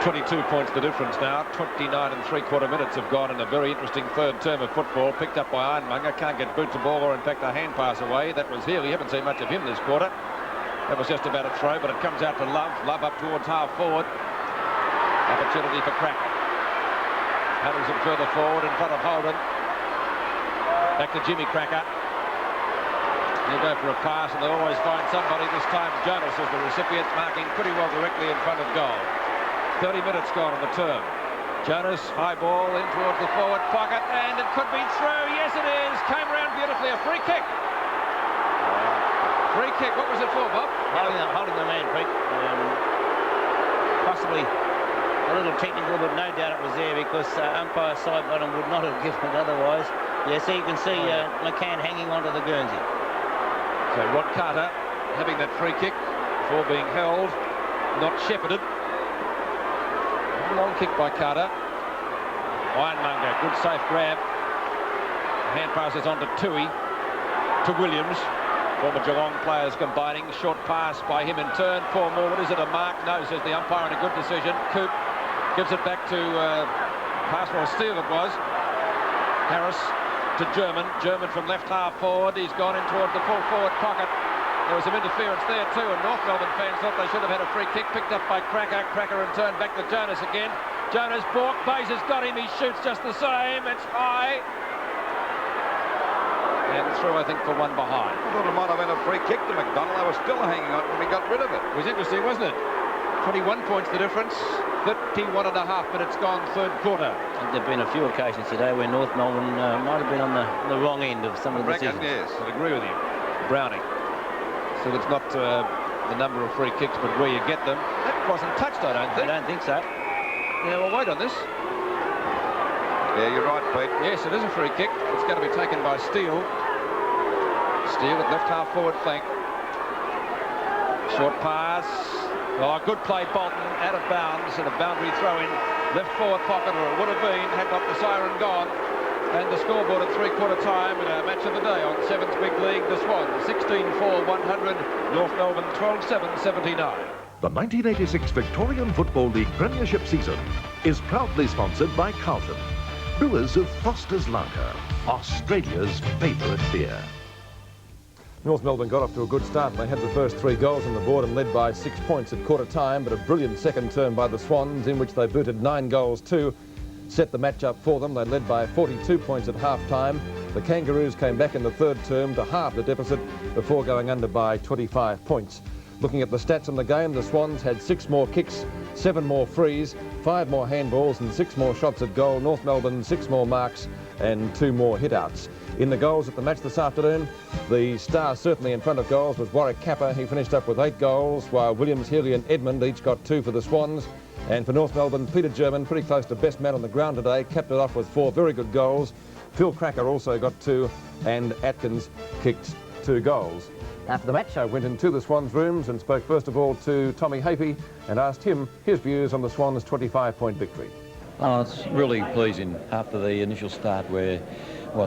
22 points the difference now. 29 3/4 minutes have gone in a very interesting third term of football. Picked up by Ironmonger. Can't get boot to ball or in fact a hand pass away. That was Healy. Haven't seen much of him this quarter. That was just about a throw, but it comes out to Love. Love up towards half forward. Opportunity for Cracker. Handles it further forward in front of Holden. Back to Jimmy Cracker. He'll go for a pass and they'll always find somebody. This time Jonas is the recipient, marking pretty well directly in front of goal. 30 minutes gone on the term. Jonas, high ball in towards the forward pocket, and it could be through. Yes, it is. Came around beautifully. A free kick. Free kick. What was it for, Bob? Holding the man, Pete. Possibly a little technical, but no doubt it was there because umpire Sidebottom would not have given it otherwise. Yeah, so you can see McCann hanging onto the Guernsey. So Rod Carter having that free kick before being held, not shepherded. Long kick by Carter. Ironmonger, good safe grab. Hand passes on to Tui, to Williams. Former Geelong players combining. Short pass by him in turn. 4 more. What is it, a mark? No, says the umpire, and a good decision. Coop gives it back to pass or steal it was. Harris to German. German from left half forward. He's gone in towards the full forward pocket. There was some interference there too, and North Melbourne fans thought they should have had a free kick. Picked up by Cracker. Cracker in turn back to Jonas again. Jonas, Bork, Bays has got him. He shoots just the same. It's high. And through, I think, for one behind. I thought it might have been a free kick to McDonald. They were still hanging on when he got rid of it. It was interesting, wasn't it? 21 points the difference. 31 and a half minutes gone, third quarter. There have been a few occasions today where North Melbourne might have been on the wrong end of some of the decisions. Yes, I'd agree with you. Browning. So it's not the number of free kicks, but where you get them. That wasn't touched, I don't think. I don't think so. Yeah, we'll wait on this. Yeah, you're right, Pete. Yes, it is a free kick. It's going to be taken by Steele. Steele at left half forward flank. Short pass. Oh, good play, Bolton, out of bounds, and a boundary throw in. Left forward pocket, or it would have been, had not the siren gone. And the scoreboard at three-quarter time in our match of the day on 7th Big League, the Swans, 16-4, 100, North Melbourne 12-7, 79. The 1986 Victorian Football League Premiership season is proudly sponsored by Carlton, brewers of Foster's Lager, Australia's favourite beer. North Melbourne got off to a good start. They had the first 3 goals on the board and led by 6 points at quarter time, but a brilliant second term by the Swans, in which they booted 9 goals too. Set the match up for them. They led by 42 points at half-time. The Kangaroos came back in the third term to halve the deficit before going under by 25 points. Looking at the stats on the game, the Swans had 6 more kicks, 7 more frees, 5 more handballs and 6 more shots at goal. North Melbourne 6 more marks and 2 more hit-outs. In the goals at the match this afternoon, the star certainly in front of goals was Warwick Capper. He finished up with 8 goals, while Williams, Healy and Edmund each got 2 for the Swans. And for North Melbourne, Peter German, pretty close to best man on the ground today, capped it off with 4 very good goals. Phil Cracker also got 2, and Atkins kicked 2 goals. After the match, I went into the Swans' rooms and spoke first of all to Tommy Hafey and asked him his views on the Swans' 25-point victory. Oh, it's really pleasing after the initial start where,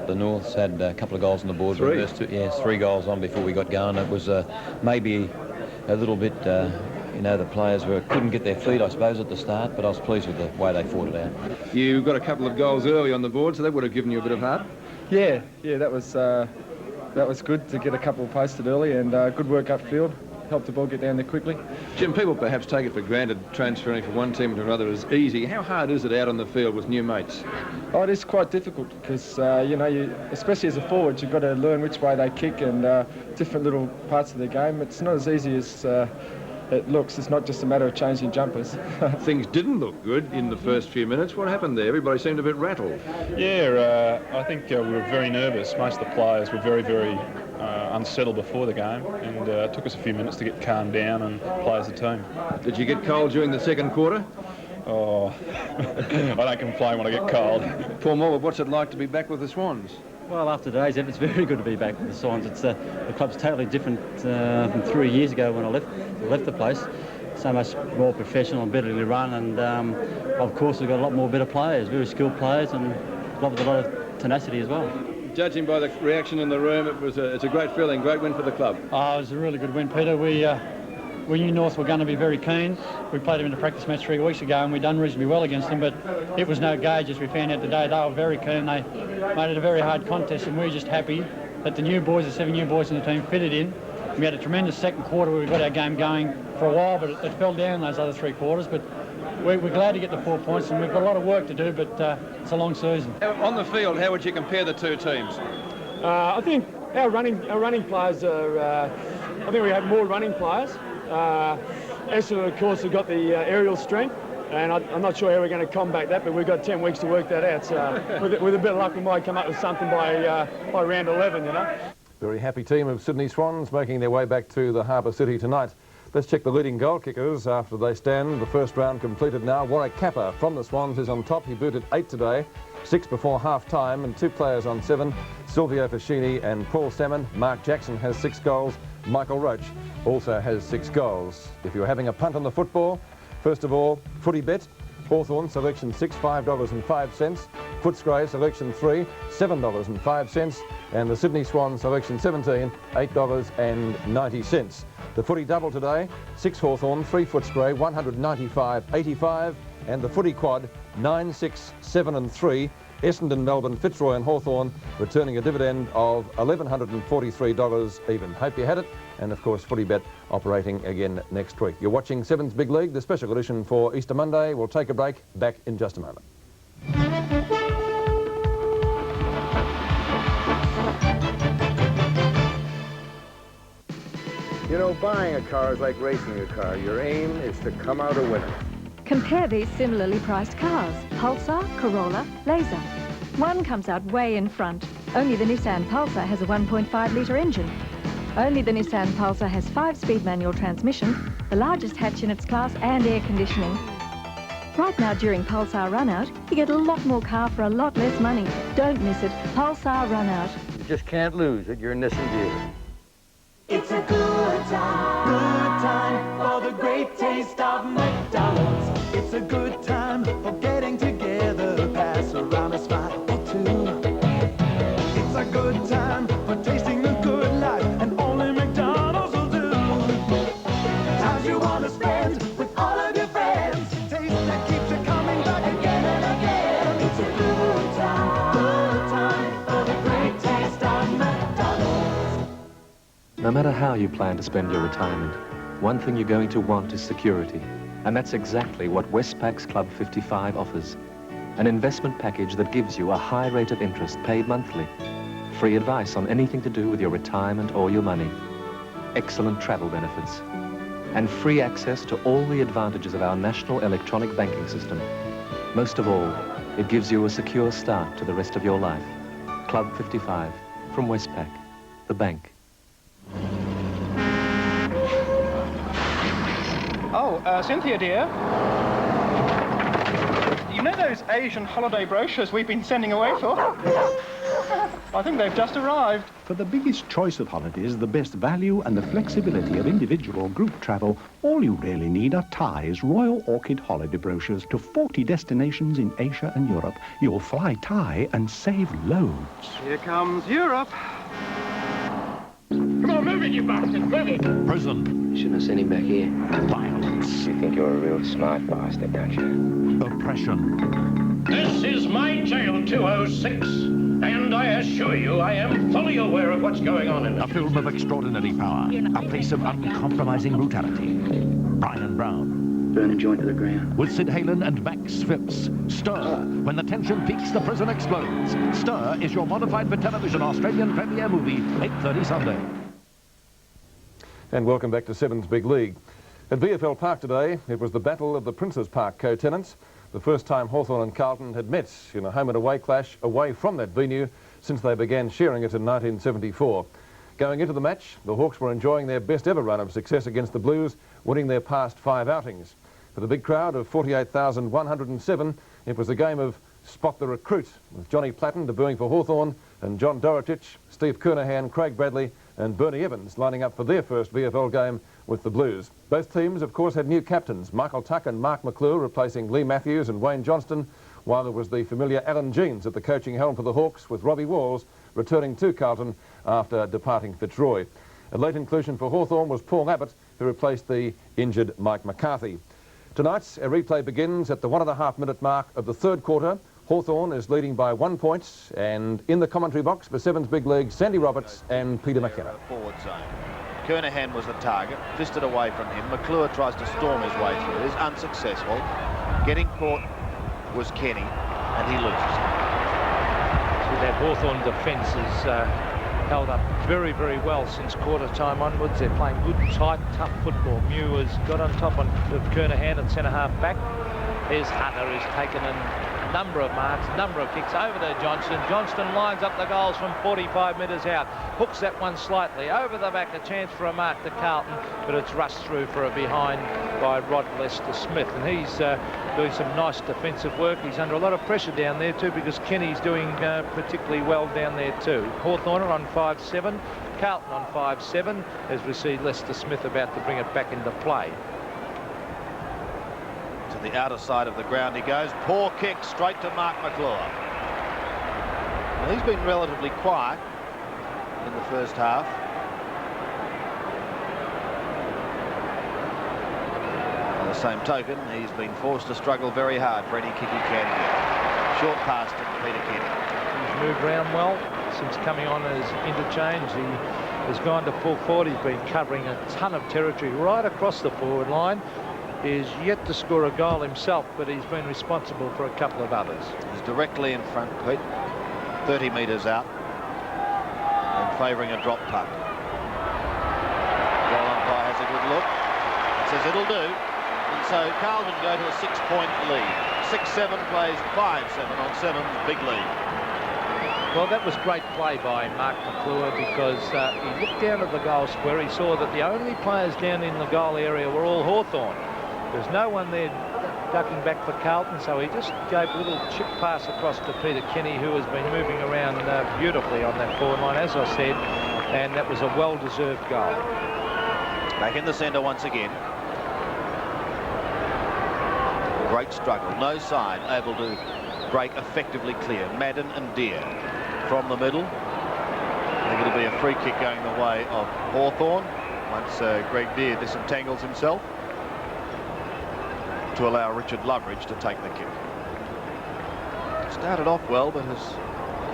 the Norths had a couple of goals on the board. 3? Yes, 3 goals on before we got going. It was maybe a little bit, the players couldn't get their feet, I suppose, at the start, but I was pleased with the way they fought it out. You got a couple of goals early on the board, so that would have given you a bit of heart? Yeah, that was good to get a couple posted early, and good work upfield. Helped the ball get down there quickly. Jim, people perhaps take it for granted transferring from one team to another is easy. How hard is it out on the field with new mates? Oh, it is quite difficult because, especially as a forward, you've got to learn which way they kick and different little parts of the game. It's not as easy as it's not just a matter of changing jumpers. Things didn't look good in the first few minutes. What happened there? Everybody seemed a bit rattled. Yeah, I think we were very nervous. Most of the players were very, very unsettled before the game, and it took us a few minutes to get calmed down and play as a team. Did you get cold during the second quarter? Oh, I don't complain when I get cold. Paul Moore, what's it like to be back with the Swans? Well, after today's effort, it's very good to be back with the Swans. It's the club's totally different from 3 years ago when I left the place. So much more professional and betterly run, and of course we've got a lot more better players, very skilled players, and a lot of tenacity as well. Judging by the reaction in the room, it's a great feeling, great win for the club. Oh, it was a really good win, Peter. We knew North were going to be very keen. We played them in a practice match 3 weeks ago and we done reasonably well against them, but it was no gauge, as we found out today. They were very keen. They made it a very hard contest, and we were just happy that the new boys, the 7 new boys in the team, fitted in. We had a tremendous second quarter where we got our game going for a while, but it fell down those other 3 quarters. But we're glad to get the 4 points, and we've got a lot of work to do, but it's a long season. On the field, how would you compare the two teams? I think our running players are. I think we have more running players. Essendon, of course, have got the aerial strength, and I'm not sure how we're going to combat that, but we've got 10 weeks to work that out. So with a bit of luck, we might come up with something by round 11, you know. Very happy team of Sydney Swans making their way back to the Harbour City tonight. Let's check the leading goal kickers after they stand. The first round completed now. Warwick Kappa from the Swans is on top. He booted 8 today, 6 before half-time, and 2 players on 7. Silvio Fascini and Paul Salmon. Mark Jackson has 6 goals. Michael Roach also has 6 goals. If you're having a punt on the football, first of all, Footy Bet. Hawthorn, selection 6, $5.05. Footscray, selection 3, $7.05. And the Sydney Swan, selection 17, $8.90. The footy double today, 6 Hawthorn, 3 Footscray, 195.85. And the footy quad, 9, 6, 7 and 3. Essendon, Melbourne, Fitzroy and Hawthorn returning a dividend of $1,143 even. Hope you had it. And of course, Footy Bet operating again next week. You're watching Sevens Big League, the special edition for Easter Monday. We'll take a break. Back in just a moment. You know, buying a car is like racing a car. Your aim is to come out a winner. Compare these similarly priced cars, Pulsar, Corolla, Laser. One comes out way in front. Only the Nissan Pulsar has a 1.5-litre engine. Only the Nissan Pulsar has 5-speed manual transmission, the largest hatch in its class, and air conditioning. Right now during Pulsar Run-Out, you get a lot more car for a lot less money. Don't miss it. Pulsar Run-Out. You just can't lose at your Nissan dealer. It's a good time for the great taste of McDonald's. It's a good time for getting together, pass around a smile or two. It's a good time for tasting a good life, and only McDonald's will do. Times you want to spend with all of your friends, taste that keeps you coming back again and again. It's a good time for the great taste of McDonald's. No matter how you plan to spend your retirement, one thing you're going to want is security. And that's exactly what Westpac's Club 55 offers. An investment package that gives you a high rate of interest paid monthly. Free advice on anything to do with your retirement or your money. Excellent travel benefits. And free access to all the advantages of our national electronic banking system. Most of all, it gives you a secure start to the rest of your life. Club 55 from Westpac, the bank. Oh, Cynthia, dear. You know those Asian holiday brochures we've been sending away for? I think they've just arrived. For the biggest choice of holidays, the best value and the flexibility of individual or group travel, all you really need are Thai's Royal Orchid holiday brochures to 40 destinations in Asia and Europe. You'll fly Thai and save loads. Here comes Europe. Come on, move it, you bastard, move it! Prison. Shouldn't have sent him back here. Violence. You think you're a real smart bastard, don't you? Oppression. This is my jail 206, and I assure you I am fully aware of what's going on in it. A film of extraordinary power, a place of uncompromising brutality. Brian Brown. Burn a joint to the ground. With Sid Halen and Max Phipps. Stir. When the tension peaks, the prison explodes. Stir is your modified for television Australian premiere movie, 8:30 Sunday. And welcome back to Sevens Big League. At VFL Park today, it was the battle of the Princes Park co-tenants. The first time Hawthorn and Carlton had met in a home and away clash away from that venue since they began sharing it in 1974. Going into the match, the Hawks were enjoying their best ever run of success against the Blues, winning their past 5 outings. For the big crowd of 48,107, it was a game of spot the recruit, with Johnny Platten debuting for Hawthorn and John Dorotich, Steve Kernahan, Craig Bradley and Bernie Evans lining up for their first VFL game with the Blues. Both teams, of course, had new captains, Michael Tuck and Mark McClure replacing Lee Matthews and Wayne Johnston, while it was the familiar Alan Jeans at the coaching helm for the Hawks, with Robbie Walls returning to Carlton after departing Fitzroy. A late inclusion for Hawthorn was Paul Abbott, who replaced the injured Mike McCarthy. Tonight, a replay begins at the 1.5-minute mark of the third quarter. Hawthorn is leading by 1 point, and in the commentary box for Sevens Big League, Sandy Roberts and Peter McKenna. Forward zone. Kernahan was the target, fisted away from him. McClure tries to storm his way through. Is unsuccessful. Getting caught was Kenny, and he loses. So that Hawthorn defence has held up very, very well since quarter time onwards. They're playing good, tight, tough football. Mew has got on top of Kernahan at centre half back. Here's Hunter, who's taken a number of marks, number of kicks over to Johnston. Johnston lines up the goals from 45 metres out. Hooks that one slightly over the back, a chance for a mark to Carlton, but it's rushed through for a behind by Rod Lester-Smith, and he's doing some nice defensive work. He's under a lot of pressure down there too, because Kenny's doing particularly well down there too. Hawthorn on 5-7, Carlton on 5-7, as we see Lester-Smith about to bring it back into play. To the outer side of the ground he goes. Poor kick straight to Mark McClure. Well, he's been relatively quiet in the first half. By the same token, he's been forced to struggle very hard for any kick he can get. Short pass to Peter Kenny. He's moved around well since coming on as interchange. He has gone to full forward. He's been covering a ton of territory right across the forward line. Is yet to score a goal himself, but he's been responsible for a couple of others. He's directly in front, Pete, 30 metres out, and favouring a drop puck. Goal umpire has a good look. It says it'll do. And so Carlton go to a 6-point lead. 6-7 plays 5-7 on Sevens Big League. Well, that was great play by Mark McClure, because he looked down at the goal square. He saw that the only players down in the goal area were all Hawthorn. There's no one there ducking back for Carlton, so he just gave a little chip pass across to Peter Kenny, who has been moving around beautifully on that forward line, as I said, and that was a well-deserved goal. Back in the centre once again. Great struggle. No side able to break effectively clear. Madden and Deer from the middle. I think it'll be a free kick going the way of Hawthorn once Greg Deer disentangles himself, to allow Richard Loveridge to take the kick. Started off well, but has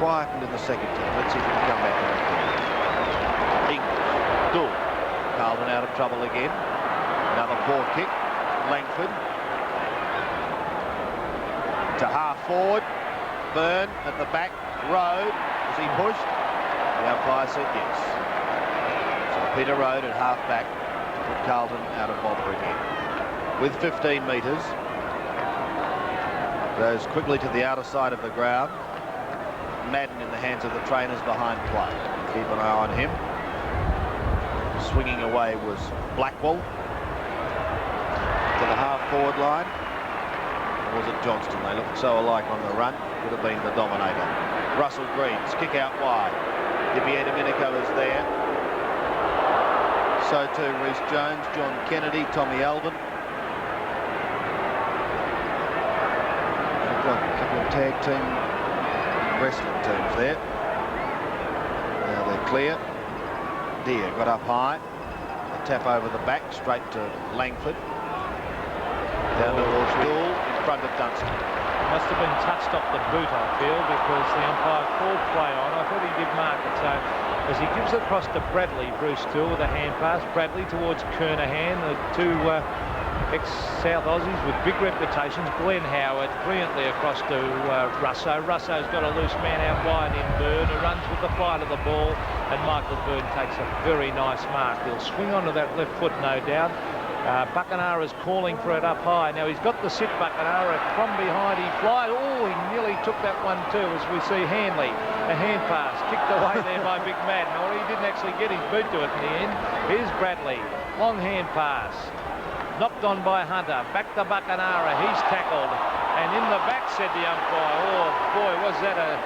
quietened in the second term. Let's see if he can come back to the English. Gould. Carlton out of trouble again. Another poor kick. Langford. To half forward. Byrne at the back. Road. Is he pushed? The umpire said yes. So Peter Road at half back to put Carlton out of bother again. With 15 metres, goes quickly to the outer side of the ground. Madden in the hands of the trainers behind play. Keep an eye on him. Swinging away was Blackwell to the half-forward line. Or was it Johnston? They looked so alike on the run. Could have been the dominator. Russell Greens, kick out wide. Dibier Domenico is there. So too Rhys Jones, John Kennedy, Tommy Alvin. Tag team wrestling teams there. Now they're clear. Deer got up high. A tap over the back, straight to Langford. Down towards Gould, in front of Dunstan. Must have been touched off the boot, I feel, because the umpire called play on. I thought he did mark it. So as he gives it across to Bradley, Bruce Toole with a hand pass. Bradley towards Kernahan, the two ex-South Aussies with big reputations. Glenn Howard brilliantly across to Russo. Russo's got a loose man out wide in Byrne, who runs with the flight of the ball, and Michael Byrne takes a very nice mark. He'll swing onto that left foot, no doubt. Buckenara's calling for it up high. Now he's got the sit, Buckenara. From behind he flies. Oh, he nearly took that one too, as we see Hanley. A hand pass kicked away there by Big Mad. No, he didn't actually get his boot to it in the end. Here's Bradley. Long hand pass. Knocked on by Hunter. Back to Buckenara. He's tackled. And in the back, said the umpire. Oh, boy, was that a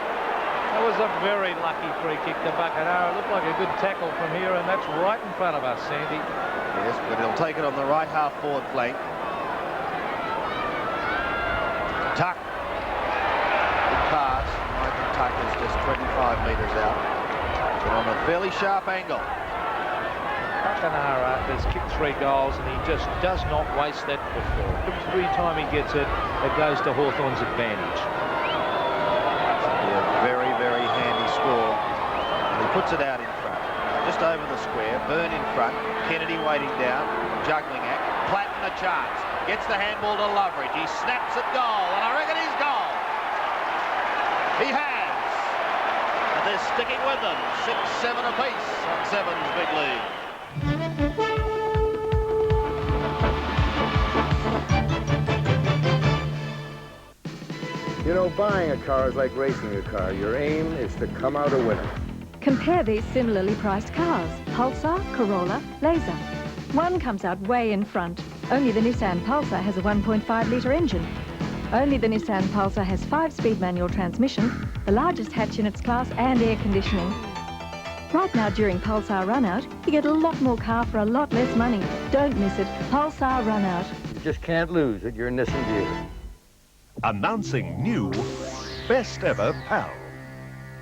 very lucky free kick to Buckenara. It looked like a good tackle from here, and that's right in front of us, Sandy. Yes, but he'll take it on the right half forward flank. Tuck. Good pass. Michael Tuck is just 25 metres out. But on a fairly sharp angle. Buckenara has kicked 3 goals, and he just does not waste that football. Every time he gets it, it goes to Hawthorn's advantage. A very, very handy score. And he puts it out in front. Just over the square. Byrne in front. Kennedy waiting down. Juggling act. Platten a chance. Gets the handball to Loveridge. He snaps at goal, and I reckon he's goal. He has. And they're sticking with them. 6-7 apiece on Seven's big lead. You know, buying a car is like racing a car. Your aim is to come out a winner. Compare these similarly priced cars: Pulsar, Corolla, Laser. One comes out way in front. Only the Nissan Pulsar has a 1.5-litre engine. Only the Nissan Pulsar has 5-speed manual transmission, the largest hatch in its class, and air conditioning. Right now, during Pulsar Run-Out, you get a lot more car for a lot less money. Don't miss it. Pulsar Run-Out. You just can't lose at your Nissan dealer. Announcing new Best Ever Pal.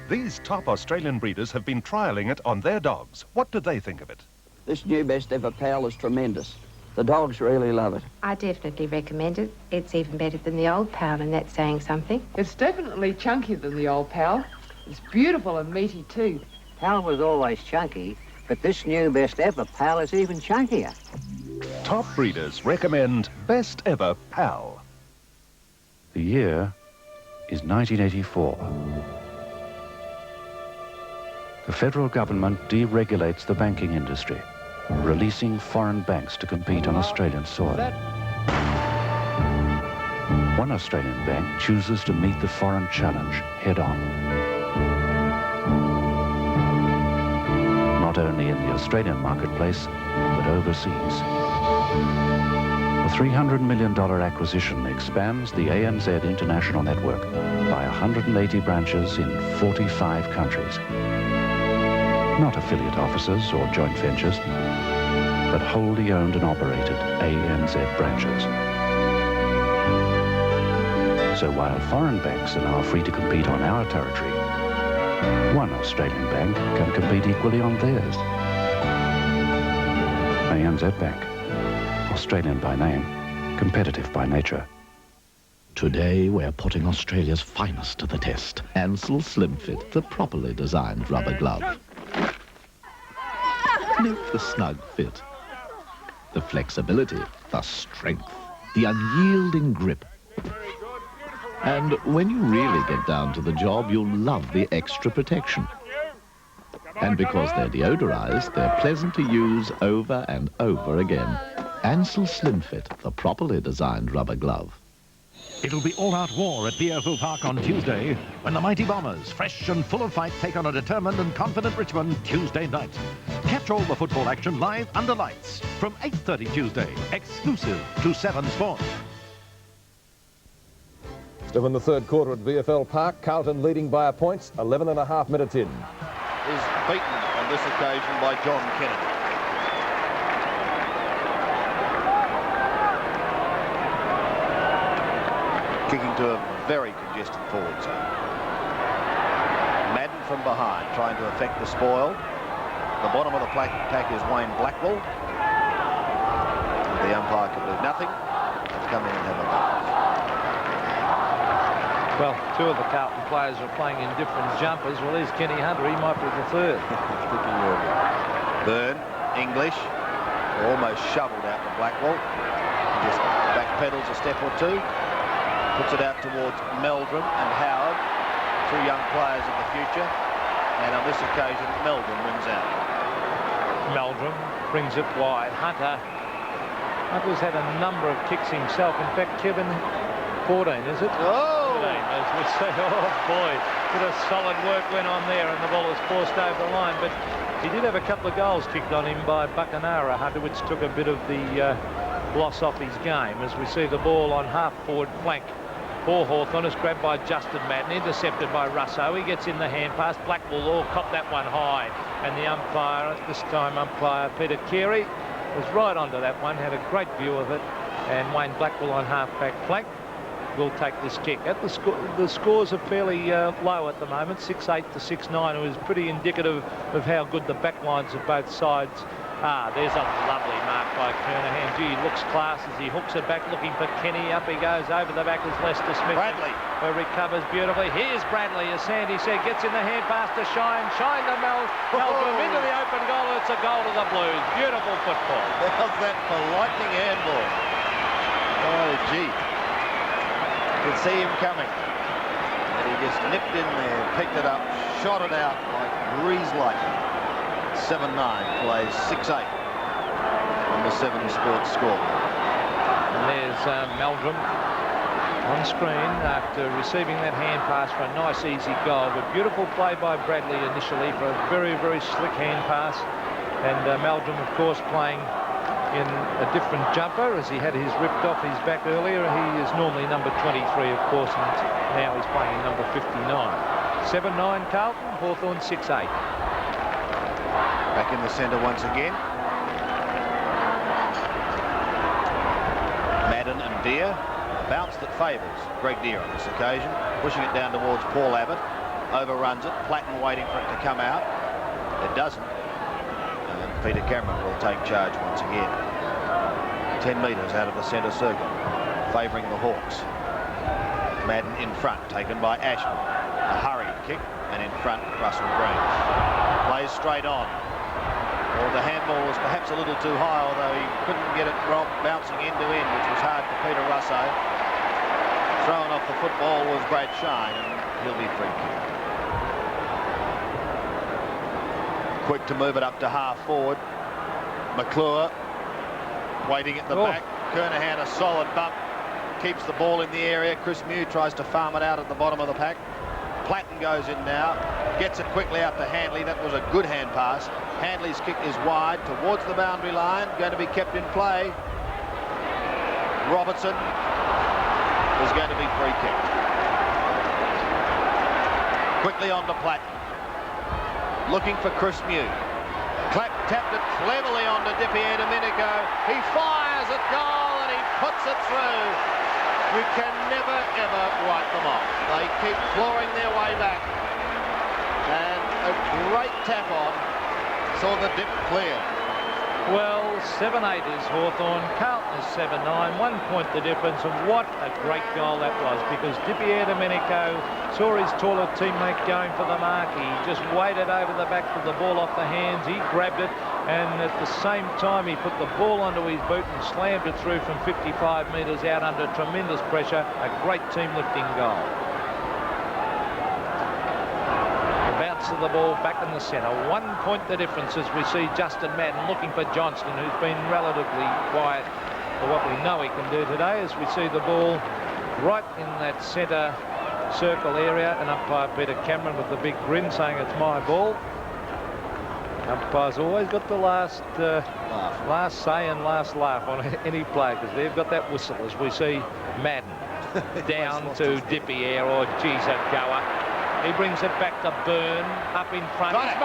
These top Australian breeders have been trialling it on their dogs. What do they think of it? This new Best Ever Pal is tremendous. The dogs really love it. I definitely recommend it. It's even better than the old Pal, and that's saying something. It's definitely chunkier than the old Pal. It's beautiful and meaty too. Pal was always chunky, but this new Best Ever Pal is even chunkier. Top breeders recommend Best Ever Pal. The year is 1984. The federal government deregulates the banking industry, releasing foreign banks to compete on Australian soil. One Australian bank chooses to meet the foreign challenge head-on. Not only in the Australian marketplace, but overseas. The $300 million acquisition expands the ANZ international network by 180 branches in 45 countries. Not affiliate offices or joint ventures, but wholly owned and operated ANZ branches. So while foreign banks are now free to compete on our territory, one Australian bank can compete equally on theirs. ANZ Bank. Australian by name, competitive by nature. Today, we're putting Australia's finest to the test. Ansell Slim Fit, the properly designed rubber glove. Note the snug fit, the flexibility, the strength, the unyielding grip. And when you really get down to the job, you'll love the extra protection. And because they're deodorized, they're pleasant to use over and over again. Ansell Slim Fit, the properly designed rubber glove. It'll be all-out war at BFO Park on Tuesday when the mighty Bombers, fresh and full of fight, take on a determined and confident Richmond Tuesday night. Catch all the football action live under lights from 8:30 Tuesday, exclusive to 7 Sports. Still in the third quarter at VFL Park, Carlton leading by a point, 11.5 minutes in. Is beaten on this occasion by John Kennedy. Kicking to a very congested forward zone. Madden from behind, trying to affect the spoil. The bottom of the pack is Wayne Blackwell. The umpire can do nothing. Come in and have a bath. Well, 2 of the Carlton players are playing in different jumpers. Well, there's Kenny Hunter. He might be the third. Byrne, English, almost shoveled out to Blackwell. He just backpedals a step or two. Puts it out towards Meldrum and Howard, 2 young players of the future. And on this occasion, Meldrum wins out. Meldrum brings it wide. Hunter Hunter's had a number of kicks himself. In fact, Kevin, 14, is it? Oh! 14, as we say. Oh, boy. Bit of solid work went on there, and the ball was forced over the line. But he did have a couple of goals kicked on him by Buckanara, Hunter, which took a bit of the gloss off his game, as we see the ball on half-forward flank for Hawthorn. Is grabbed by Justin Madden, intercepted by Russo. He gets in the hand pass. Blackwell all cop that one high, and the umpire, this time umpire Peter Carey, was right onto that one, had a great view of it, and Wayne Blackwell on half-back flank will take this kick. The scores are fairly low at the moment, 6-8 to 6-9. It was pretty indicative of how good the back lines of both sides are. There's a lovely mark by Kernahan. Gee, he looks class as he hooks it back, looking for Kenny. Up he goes over the back as Lester Smith. Bradley. Who recovers beautifully. Here's Bradley, as Sandy said, gets in the hand pass to Shine. Shine to Meldrum into the open goal. It's a goal to the Blues. Beautiful football. How's that for lightning handball? Oh, gee. Could see him coming. And he just nipped in there, picked it up, shot it out like breeze lightning. 7-9 plays 6-8 on the 7 Sports score. And there's Meldrum on screen after receiving that hand pass for a nice easy goal. But beautiful play by Bradley initially for a very, very slick hand pass. And Meldrum, of course, playing in a different jumper, as he had his ripped off his back earlier. He is normally number 23, of course, and now he's playing in number 59. 7-9 Carlton, Hawthorn 6-8. Back in the centre once again. Madden and Deere. A bounce that favours Greg Deere on this occasion. Pushing it down towards Paul Abbott. Overruns it. Platten waiting for it to come out. It doesn't. Peter Cameron will take charge once again. 10 metres out of the centre circle, favouring the Hawks. Madden in front, taken by Ashman. A hurried kick, and in front, Russell Green. Plays straight on. Well, the handball was perhaps a little too high, although he couldn't get it bouncing end to end, which was hard for Peter Russo. Thrown off the football was Brad Shine, and he'll be free kick. Quick to move it up to half forward. McClure waiting at the back. Kernahan a solid bump. Keeps the ball in the area. Chris Mew tries to farm it out at the bottom of the pack. Platten goes in now. Gets it quickly out to Handley. That was a good hand pass. Handley's kick is wide towards the boundary line. Going to be kept in play. Robertson is going to be free kicked. Quickly on to Platten. Looking for Chris Mew. Tapped it cleverly onto Dipier Domenico. He fires at goal and he puts it through. You can never, ever write them off. They keep clawing their way back. And a great tap on saw the dip clear. Well, 7-8 is Hawthorn. Carlton is 7-9. 1 point the difference, and what a great goal that was, because Dipier Domenico saw his taller teammate going for the mark. He just waited over the back with the ball off the hands. He grabbed it, and at the same time he put the ball onto his boot and slammed it through from 55 metres out under tremendous pressure. A great team lifting goal. Bounce of the ball back in the centre. 1 point the difference, as we see Justin Madden looking for Johnston, who's been relatively quiet for what we know he can do today, as we see the ball right in that centre circle area, and umpire Peter Cameron with the big grin saying it's my ball. Umpire's always got the last say and last laugh on any play, because they've got that whistle, as we see Madden down to Dipier, or geez, a goer. He brings it back to Byrne, up in front. Got it.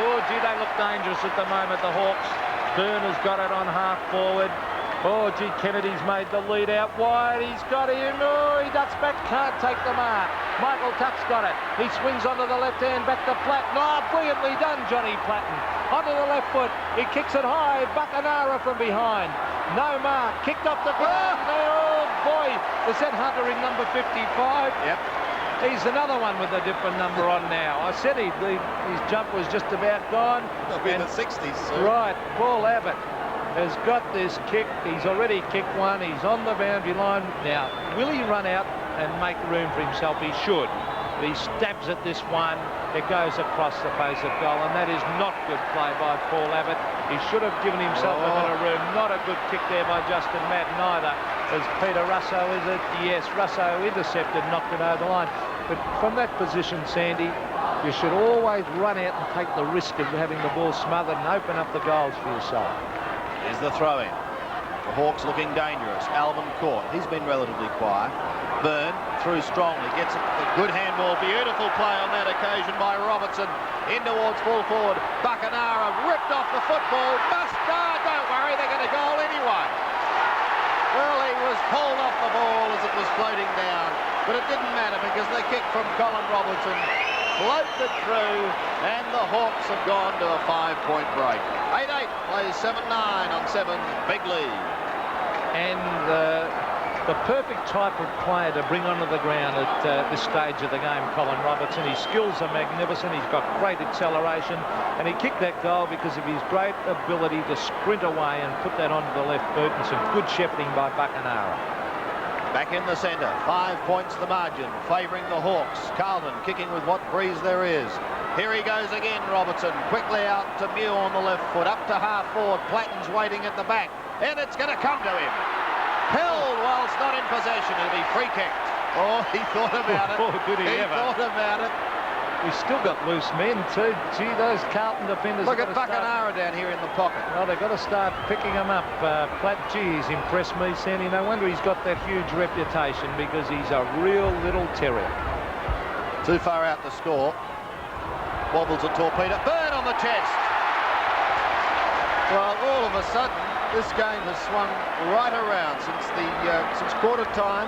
Oh, gee, they look dangerous at the moment, the Hawks. Byrne has got it on half forward. Oh, gee, Kennedy's made the lead out wide. He's got him. Oh, he ducks back, can't take the mark. Michael Tuck's got it. He swings onto the left hand, back to Platten. Oh, brilliantly done, Johnny Platten. Onto the left foot. He kicks it high. Buckanara from behind. No mark. Kicked off the ground. Oh, boy. Was that Hunter in number 55? Yep. He's another one with a different number on now. I said his jump was just about gone. They'll be in the 60s soon. Right, Paul Abbott has got this kick. He's already kicked one. He's on the boundary line. Now, will he run out and make room for himself? He should. But he stabs at this one. It goes across the face of goal, and that is not good play by Paul Abbott. He should have given himself a bit of room. Not a good kick there by Justin Madden either. As Peter Russo, is it? Yes, Russo intercepted, knocked it over the line. But from that position, Sandy, you should always run out and take the risk of having the ball smothered and open up the goals for yourself. Here's the throw-in. The Hawks looking dangerous. Alvin caught. He's been relatively quiet. Byrne through strongly. Gets a good handball. Beautiful play on that occasion by Robertson. In towards full forward. Buckenara ripped off the football. Don't worry, they're going to goal anyway. Well, he was pulled off the ball as it was floating down. But it didn't matter because they kicked from Colin Robertson. Floated it through, and the Hawks have gone to a 5-point break. 8-8 plays 7-9 on 7's big lead. And the perfect type of player to bring onto the ground at this stage of the game, Colin Robertson. His skills are magnificent. He's got great acceleration, and he kicked that goal because of his great ability to sprint away and put that onto the left boot, and some good shepherding by Buckenara. Back in the centre, 5 points the margin, favouring the Hawks. Carlton kicking with what breeze there is. Here he goes again, Robertson. Quickly out to Mew on the left foot, up to half forward. Platten's waiting at the back, and it's going to come to him. Held whilst not in possession. It'll be free kicked. Oh, he thought about it. Oh, did he ever? Thought about it. We've still got loose men too. Gee, those Carlton defenders. Look at Buckenara down here in the pocket. Well, they've got to start picking them up. Platt, gee, he's impressed me, Sandy. No wonder he's got that huge reputation, because he's a real little terrier. Too far out to score. Wobbles a torpedo. Byrne on the chest. Well, all of a sudden, this game has swung right around since quarter time.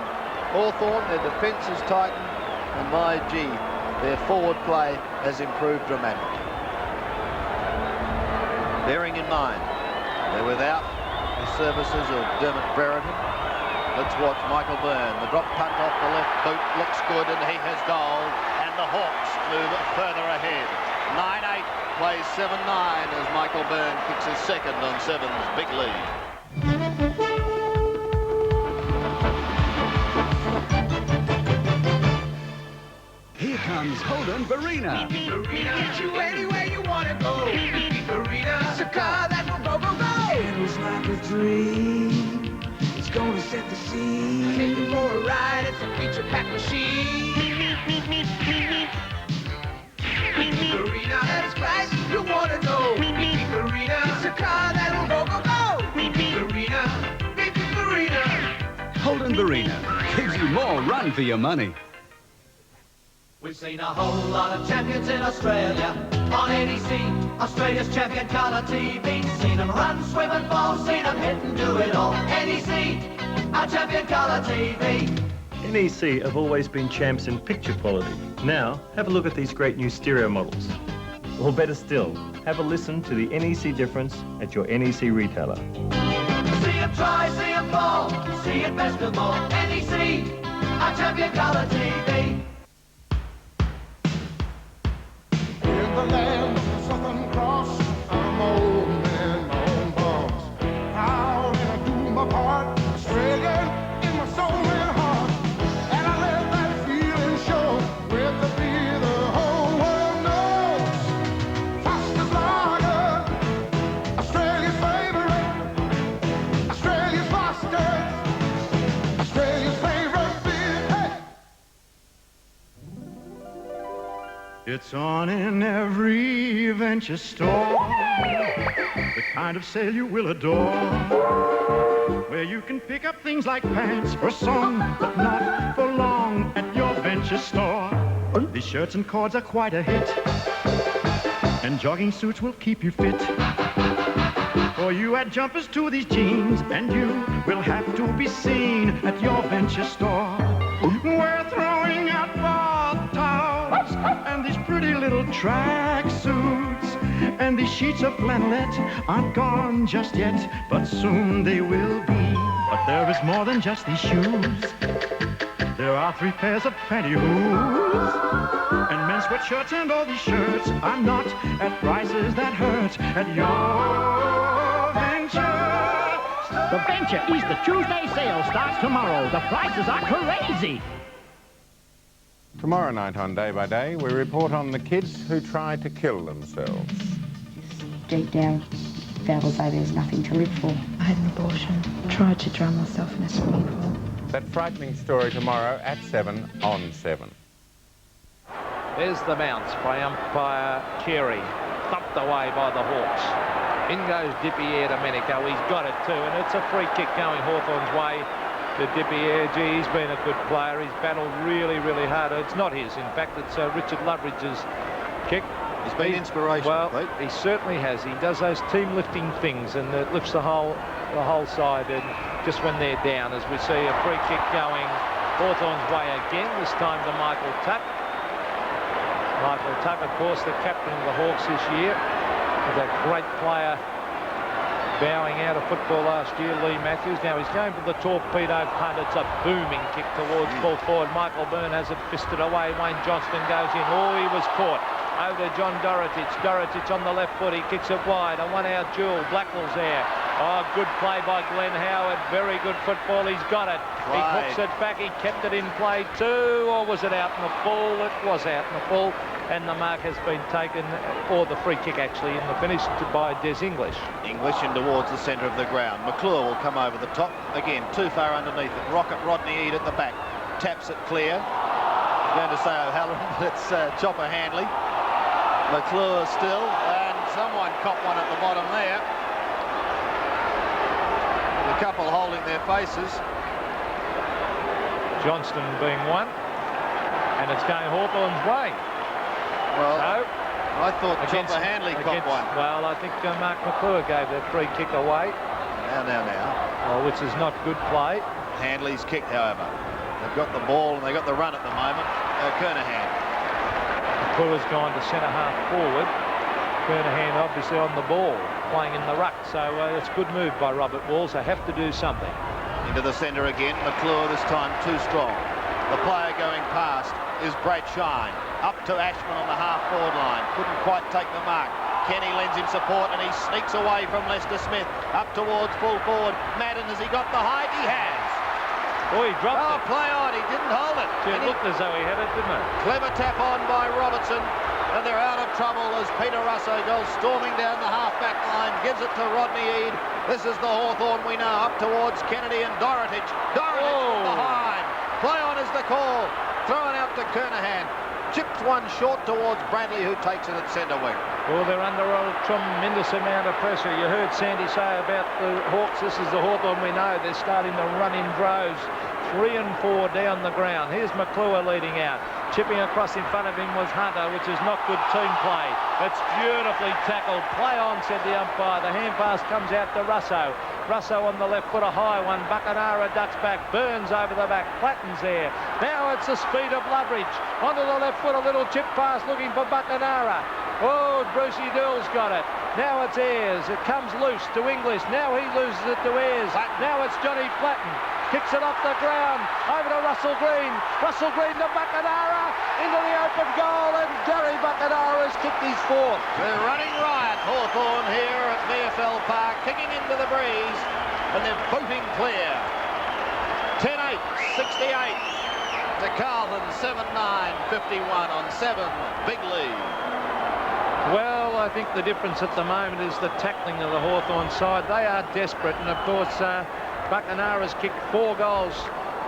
Hawthorn, their defence is tightened, and my gee, their forward play has improved dramatically. Bearing in mind, they're without the services of Dermot Brereton. Let's watch Michael Byrne. The drop punt off the left boot looks good, and he has goal, and the Hawks move further ahead. 9-8 plays 7-9 as Michael Byrne kicks his second on 7's big lead. Here comes Holden Barina. Get you anywhere you want to go. It's a car that will go, go, go. Feels like a dream. It's going to set the scene. Take you for a ride. It's a feature-packed machine. Barina, that's right. You want to know. Barina, it's a car that will go, go, go. Barina. Holden Barina gives you more run for your money. We've seen a whole lot of champions in Australia on NEC, Australia's champion colour TV. Seen them run, swim and fall, seen them hit and do it all. NEC, our champion colour TV. NEC have always been champs in picture quality. Now, have a look at these great new stereo models. Or better still, have a listen to the NEC difference at your NEC retailer. See them try, see them fall, see it best of all. NEC, our champion colour TV. In the land of the Southern Cross, I'm old man, my own boss. Proud and I do my part, Australian in my soul and heart. And I let that feeling show with the beer the whole world knows. Foster's Lager, Australia's favorite. Australia's Foster, Australia's favorite beer. Hey! It's on in every venture store, the kind of sale you will adore, where you can pick up things like pants or a song, but not for long at your venture store. These shirts and cords are quite a hit, and jogging suits will keep you fit. For you add jumpers to these jeans, and you will have to be seen at your venture store. We're throwing out bath towels and these pretty little track suits, and these sheets of flannelette aren't gone just yet, but soon they will be. But there is more than just these shoes. There are 3 pairs of pantyhose, and men's sweatshirts, and all these shirts are not at prices that hurt at your venture. The Venture Easter Tuesday sale starts tomorrow. The prices are crazy. Tomorrow night on Day by Day, we report on the kids who try to kill themselves. Straight down, felt as though there was nothing to live for. I had an abortion, tried to drown myself in a swimming pool. That frightening story tomorrow at 7 on 7. There's the bounce by umpire Carey, thumped away by the Hawks. In goes Dipierre Domenico, he's got it too, and it's a free kick going Hawthorn's way to Dipierre. Gee, he's been a good player, he's battled really, really hard. It's not his, in fact, it's Richard Loveridge's kick. He's been inspirational. Well, he certainly has. He does those team-lifting things, and it lifts the whole side, and just when they're down, as we see a free kick going Hawthorn's way again, this time to Michael Tuck. Michael Tuck, of course, the captain of the Hawks this year, was a great player bowing out of football last year, Lee Matthews. Now he's going for the torpedo punt. It's a booming kick towards full forward. Michael Byrne has it fisted away. Wayne Johnston goes in. Oh, he was caught. Over to John Dorotich. Dorotich on the left foot. He kicks it wide. A one-out duel. Blackwell's there. Oh, good play by Glenn Howard. Very good football. He's got it. He hooks it back. He kept it in play too. Or was it out in the full? It was out in the full. And the mark has been taken, or the free kick actually, in the finish by Des English. English in towards the centre of the ground. McClure will come over the top. Again, too far underneath it. Rocket Rodney Eade at the back. Taps it clear. I'm going to say O'Halloran, but it's Chopper Handley. McClure still, and someone copped one at the bottom there. The couple holding their faces. Johnston being one, and it's going Hawthorn's way. Well, so, I thought Chopper Handley copped one. Well, I think Mark McClure gave the free kick away. Now. Well, which is not good play. Handley's kick, however. They've got the ball and they've got the run at the moment. Kernahan. McClure's gone to centre-half forward. Kernahan obviously on the ball, playing in the ruck. So it's a good move by Robert Walls. They have to do something. Into the centre again. McClure this time too strong. The player going past is Brad Shine. Up to Ashman on the half-forward line. Couldn't quite take the mark. Kenny lends him support and he sneaks away from Lester Smith. Up towards full forward. Madden, has he got the height? He has. Oh, he dropped it. Play on. He didn't hold it. It looked as though he had it, didn't it? Clever tap on by Robertson. And they're out of trouble as Peter Russo goes storming down the half-back line. Gives it to Rodney Eade. This is the Hawthorn we know. Up towards Kennedy and Dorotich. Dorotich from behind. Play on is the call. Thrown out to Kernahan. Chips one short towards Bradley, who takes it at centre wing. Well, they're under a tremendous amount of pressure. You heard Sandy say about the Hawks. This is the Hawthorn we know. They're starting to run in droves. 3 and 4 down the ground. Here's McClure leading out. Chipping across in front of him was Hunter, which is not good team play. It's beautifully tackled. Play on, said the umpire. The hand pass comes out to Russo. Russo on the left foot, a high one. Buckenara ducks back. Burns over the back. Platten's there. Now it's the speed of Loveridge. Onto the left foot, a little chip pass looking for Buckenara. Oh, Brucey Dill's got it. Now it's Ayres. It comes loose to English. Now he loses it to Ayres. Now it's Johnny Platten. Kicks it off the ground. Over to Russell Green. Russell Green to Buckenara. Into the open goal. And Gary Buckenara has kicked his fourth. They're running riot, Hawthorn, here at VFL Park. Kicking into the breeze. And they're booting clear. 10-8, 68. To Carlton, 7-9, 51 on 7. Big lead. Well, I think the difference at the moment is the tackling of the Hawthorn side. They are desperate, and of course Buckenara's kicked 4 goals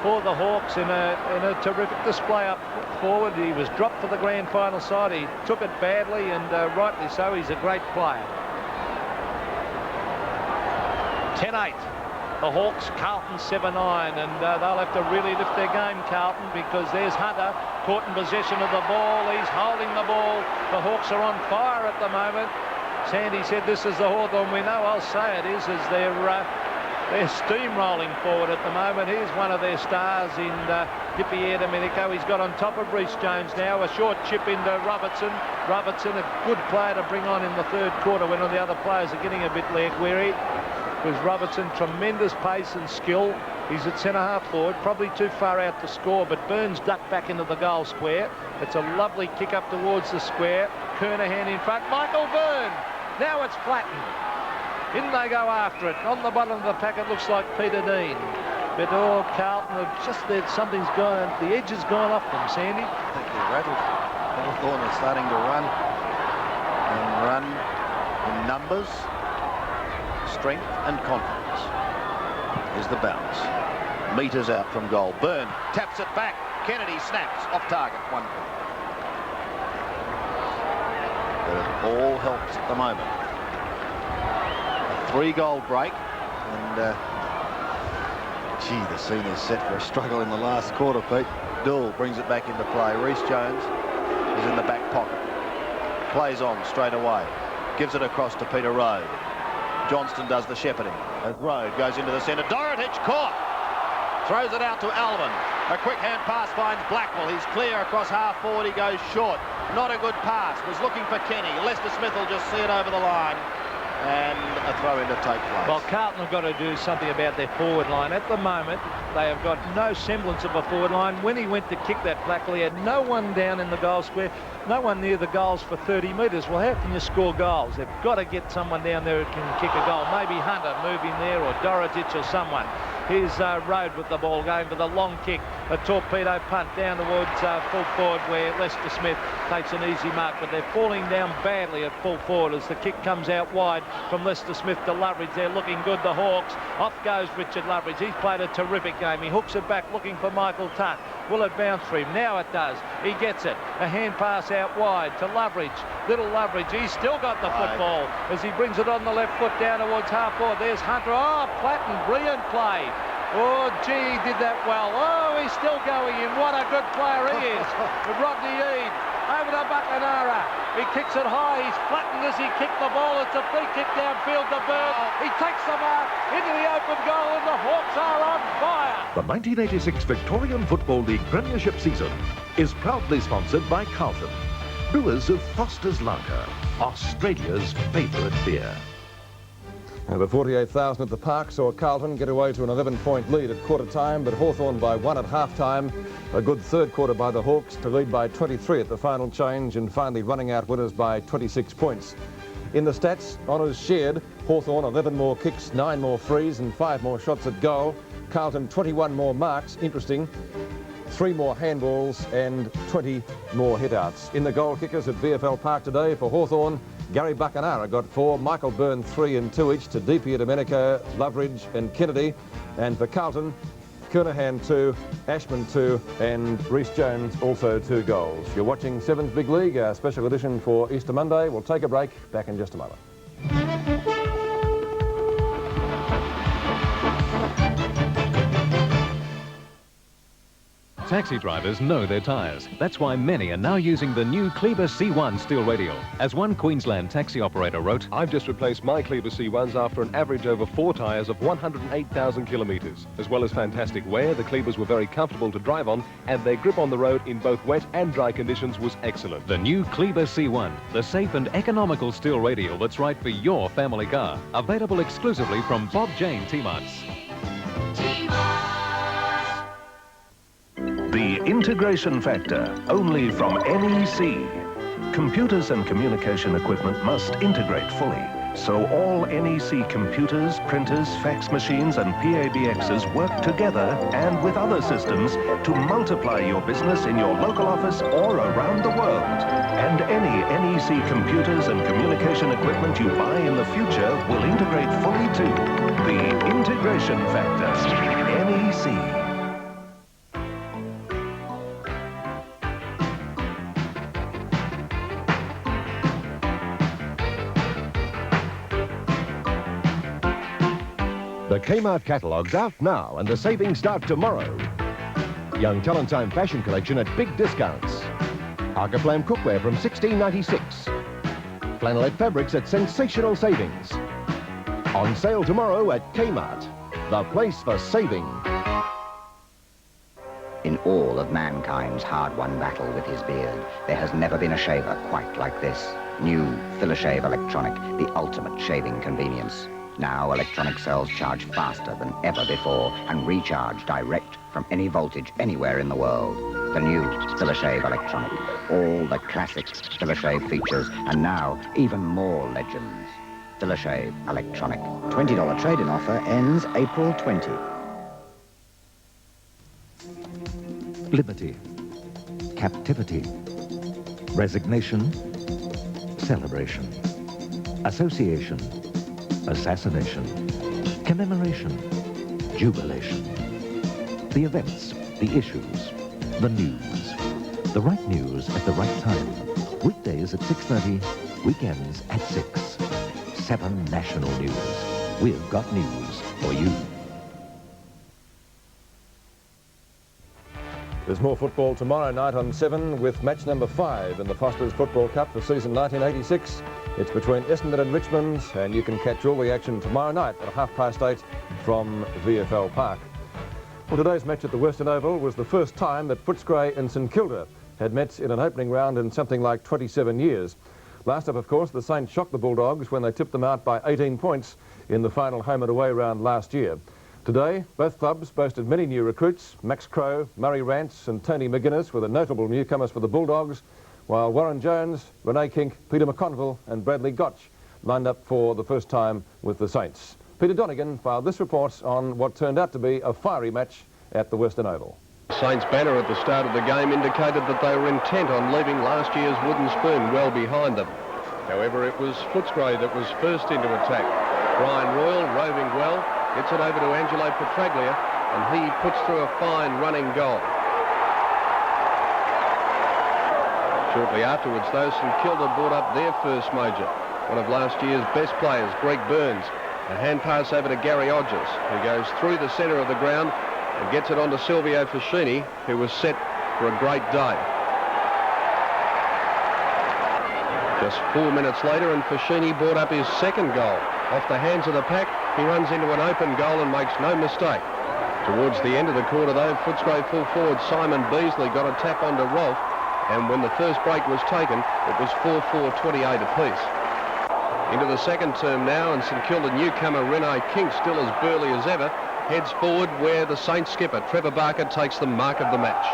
for the Hawks in a terrific display up forward. He was dropped for the grand final side. He took it badly, and rightly so. He's a great player. 10-8. The Hawks, Carlton 7-9, and they'll have to really lift their game, Carlton, because there's Hunter caught in possession of the ball. He's holding the ball. The Hawks are on fire at the moment. Sandy said this is the Hawthorn we know. I'll say it is, as they're steamrolling forward at the moment. Here's one of their stars in Dipierre Domenico. He's got on top of Reece Jones now. A short chip into Robertson. Robertson, a good player to bring on in the third quarter when all the other players are getting a bit leg weary. Because Robertson, tremendous pace and skill. He's at centre-half forward, probably too far out to score, but Burns ducked back into the goal square. It's a lovely kick up towards the square. Kernahan in front. Michael Byrne. Now it's flattened. In they go after it. On the bottom of the pack, it looks like Peter Dean. But Carlton have just there. Something's gone. The edge has gone off them, Sandy. I think they're rattled. Hawthorn are starting to run and run in numbers. strength and confidence. Here's the bounce. Metres out from goal. Byrne taps it back. Kennedy snaps off target. 1 point. But it all helps at the moment. A 3-goal break. And, gee, the scene is set for a struggle in the last quarter, Pete. Dool brings it back into play. Reece Jones is in the back pocket. Plays on straight away. Gives it across to Peter Rode. Johnston does the shepherding. As Rode goes into the centre. Dorotich caught. Throws it out to Alvin. A quick hand pass finds Blackwell. He's clear across half forward. He goes short. Not a good pass. Was looking for Kenny. Lester Smith will just see it over the line. And a throw in to take place. Well, Carlton have got to do something about their forward line. At the moment, they have got no semblance of a forward line. When he went to kick that Blackwell, he had no one down in the goal square, no one near the goals for 30 metres. Well, how can you score goals? They've got to get someone down there who can kick a goal. Maybe Hunter moving there, or Dorotich or someone. Here's Rode with the ball, going for the long kick. A torpedo punt down towards full forward, where Lester Smith takes an easy mark, but they're falling down badly at full forward as the kick comes out wide from Lester Smith to Loveridge. They're looking good, the Hawks. Off goes Richard Loveridge. He's played a terrific game. He hooks it back looking for Michael Tuck. Will it bounce for him? Now it does. He gets it. A hand pass out wide to Loveridge. Little Loveridge. He's still got the football as he brings it on the left foot down towards half forward. There's Hunter. Oh, Platten. Brilliant play. Oh, gee, he did that well. Oh, he's still going in. What a good player he is. Rodney Eade over to Buckenara. He kicks it high. He's flattened as he kicked the ball. It's a free kick downfield to Bird. He takes the mark into the open goal, and the Hawks are on fire. The 1986 Victorian Football League Premiership season is proudly sponsored by Carlton, brewers of Foster's Lager, Australia's favourite beer. The 48,000 at the park saw Carlton get away to an 11-point lead at quarter time, but Hawthorn by 1 at half time. A good third quarter by the Hawks to lead by 23 at the final change, and finally running out winners by 26 points. In the stats, honours shared. Hawthorn 11 more kicks, 9 more frees and 5 more shots at goal. Carlton 21 more marks, interesting. 3 more handballs and 20 more hit-outs. In the goal kickers at VFL Park today for Hawthorn, Gary Buckenara got 4, Michael Byrne 3 and 2 each to Deepia, Domenico, Loveridge and Kennedy. And for Carlton, Kernahan 2, Ashman 2 and Reece Jones also 2 goals. You're watching Sevens Big League, our special edition for Easter Monday. We'll take a break, back in just a moment. Taxi drivers know their tyres. That's why many are now using the new Kleber C1 steel radial. As one Queensland taxi operator wrote, I've just replaced my Kleber C1s after an average over 4 tyres of 108,000 kilometres. As well as fantastic wear, the Klebers were very comfortable to drive on, and their grip on the road in both wet and dry conditions was excellent. The new Kleber C1, the safe and economical steel radial that's right for your family car. Available exclusively from Bob Jane T-Marts. The integration factor, only from NEC. Computers and communication equipment must integrate fully, so all NEC computers, printers, fax machines and PABXs work together and with other systems to multiply your business in your local office or around the world. And any NEC computers and communication equipment you buy in the future will integrate fully too. The integration factor, NEC. The Kmart catalogue's out now and the savings start tomorrow. Young Talent Time fashion collection at big discounts. Arcaflam cookware from $16.96. Flannelette fabrics at sensational savings. On sale tomorrow at Kmart, the place for saving. In all of mankind's hard-won battle with his beard, there has never been a shaver quite like this. New Philishave Electronic, the ultimate shaving convenience. Now electronic cells charge faster than ever before and recharge direct from any voltage anywhere in the world. The new Philishave Electronic. All the classic Philishave features and now even more legends. Philishave Electronic. $20 trade-in offer ends April 20. Liberty, captivity, resignation, celebration, association, assassination, commemoration, jubilation. The events, the issues, the news. The right news at the right time. Weekdays at 6:30, weekends at 6. 7 national news. We've got news for you. There's more football tomorrow night on 7 with match number 5 in the Foster's Football Cup for season 1986. It's between Essendon and Richmond, and you can catch all the action tomorrow night at 8:30 from VFL Park. Well, today's match at the Western Oval was the first time that Footscray and St Kilda had met in an opening round in something like 27 years. Last up, of course, the Saints shocked the Bulldogs when they tipped them out by 18 points in the final home and away round last year. Today, both clubs boasted many new recruits. Max Crowe, Murray Rance and Tony McGuinness were the notable newcomers for the Bulldogs, while Warren Jones, Renee Kink, Peter McConville and Bradley Gotch lined up for the first time with the Saints. Peter Donegan filed this report on what turned out to be a fiery match at the Western Oval. Saints banner at the start of the game indicated that they were intent on leaving last year's wooden spoon well behind them. However, it was Footscray that was first into attack. Brian Royal, roving well, gets it over to Angelo Petraglia, and he puts through a fine running goal. Shortly afterwards, though, St Kilda brought up their first major. One of last year's best players, Greg Burns. A hand pass over to Gary Odgers, who goes through the centre of the ground and gets it onto Silvio Fascini, who was set for a great day. Just 4 minutes later, and Fascini brought up his second goal. Off the hands of the pack, he runs into an open goal and makes no mistake. Towards the end of the quarter, though, Footscray full forward Simon Beasley got a tap onto Rolfe, and when the first break was taken, it was 4-4-28 apiece. Into the second term now, and St Kilda newcomer Renee King, still as burly as ever, heads forward where the Saints skipper Trevor Barker takes the mark of the match.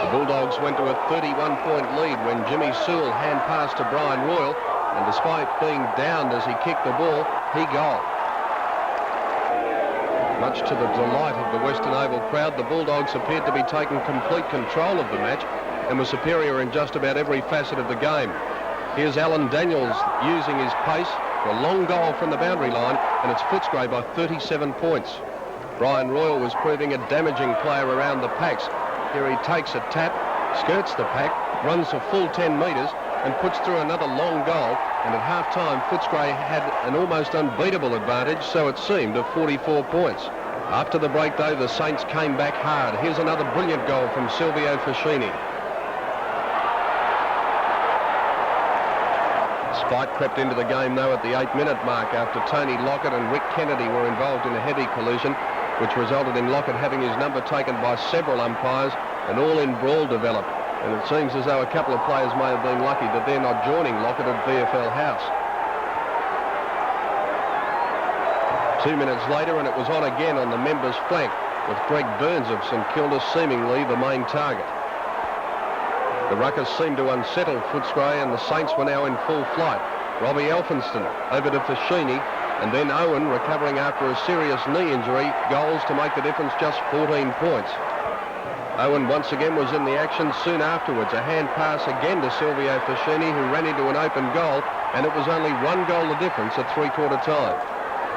The Bulldogs went to a 31-point lead when Jimmy Sewell hand passed to Brian Royal, and despite being downed as he kicked the ball, he goaled. Much to the delight of the Western Oval crowd, the Bulldogs appeared to be taking complete control of the match and were superior in just about every facet of the game. Here's Alan Daniels using his pace for a long goal from the boundary line, and it's Footscray by 37 points. Brian Royal was proving a damaging player around the packs. Here he takes a tap, skirts the pack, runs a full 10 metres and puts through another long goal, and at half-time Footscray had an almost unbeatable advantage, so it seemed, of 44 points. After the break, though, the Saints came back hard. Here's another brilliant goal from Silvio Fascini. Spite crept into the game, though, at the 8-minute mark after Tony Lockett and Rick Kennedy were involved in a heavy collision, which resulted in Lockett having his number taken by several umpires. An all-in brawl developed, and it seems as though a couple of players may have been lucky that they're not joining Lockett at VFL House. 2 minutes later, and it was on again on the members' flank, with Greg Burns of St Kilda seemingly the main target. The ruckus seemed to unsettle Footscray, and the Saints were now in full flight. Robbie Elphinston over to Fascini, and then Owen, recovering after a serious knee injury, goals to make the difference just 14 points. Owen once again was in the action soon afterwards. A hand pass again to Silvio Fascini, who ran into an open goal, and it was only 1 goal the difference at three-quarter time.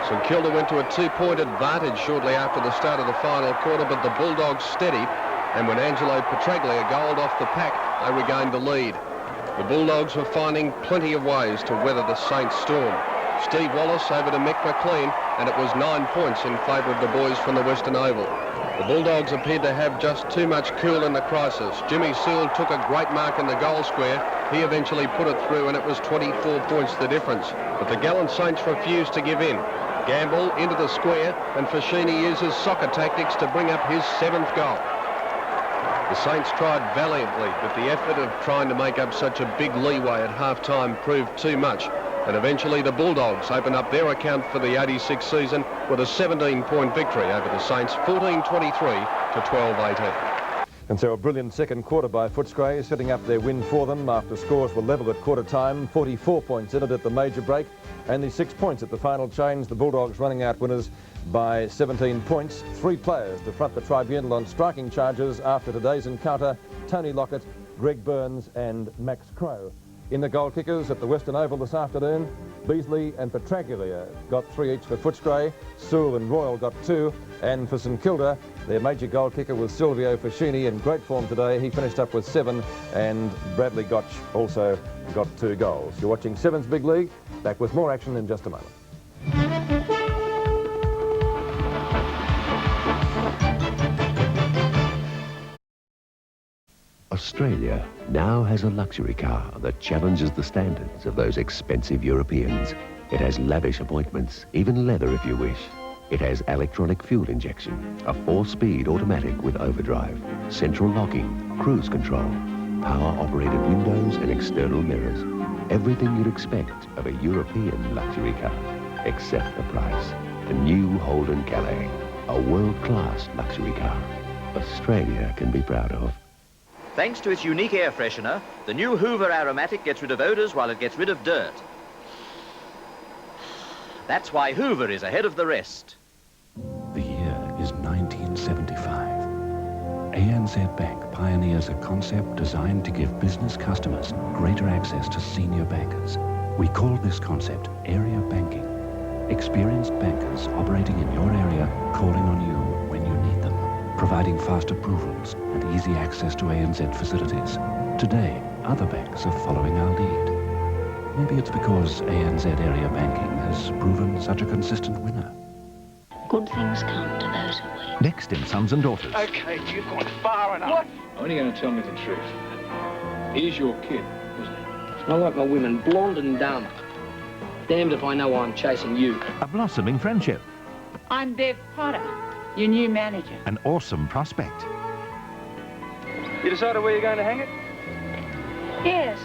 St Kilda went to a 2-point advantage shortly after the start of the final quarter, but the Bulldogs steadied, and when Angelo Petraglia goaled off the pack, they regained the lead. The Bulldogs were finding plenty of ways to weather the Saints' storm. Steve Wallace over to Mick McLean, and it was 9 points in favour of the boys from the Western Oval. The Bulldogs appeared to have just too much cool in the crisis. Jimmy Sewell took a great mark in the goal square. He eventually put it through, and it was 24 points the difference. But the gallant Saints refused to give in. Gamble into the square, and Fascini uses soccer tactics to bring up his 7th goal. The Saints tried valiantly, but the effort of trying to make up such a big leeway at half-time proved too much. And eventually the Bulldogs opened up their account for the 86 season with a 17-point victory over the Saints, 14-23 to 12-18. And so a brilliant second quarter by Footscray, setting up their win for them after scores were level at quarter time. 44 points in it at the major break, only 6 points at the final change. The Bulldogs running out winners by 17 points. 3 players to front the tribunal on striking charges after today's encounter: Tony Lockett, Greg Burns and Max Crowe. In the goal kickers at the Western Oval this afternoon, Beasley and Petraglia got 3 each for Footscray, Sewell and Royal got 2, and for St Kilda, their major goal kicker was Silvio Fascini in great form today. He finished up with 7, and Bradley Gotch also got 2 goals. You're watching Sevens Big League. Back with more action in just a moment. Australia now has a luxury car that challenges the standards of those expensive Europeans. It has lavish appointments, even leather if you wish. It has electronic fuel injection, a 4-speed automatic with overdrive, central locking, cruise control, power-operated windows and external mirrors. Everything you'd expect of a European luxury car, except the price. A new Holden Calais, a world-class luxury car Australia can be proud of. Thanks to its unique air freshener, the new Hoover Aromatic gets rid of odours while it gets rid of dirt. That's why Hoover is ahead of the rest. The year is 1975. ANZ Bank pioneers a concept designed to give business customers greater access to senior bankers. We call this concept area banking. Experienced bankers operating in your area, calling on you when you need them, providing fast approvals and easy access to ANZ facilities. Today, other banks are following our lead. Maybe it's because ANZ area banking has proven such a consistent winner. Good things come to those who wait. Next in Sons and Daughters. Okay, you've gone far enough. What? Only going to tell me the truth. He's your kid, isn't he? I like my women blonde and dumb. Damned if I know I'm chasing you. A blossoming friendship. I'm Bev Potter, your new manager. An awesome prospect. You decided where you're going to hang it? Yes,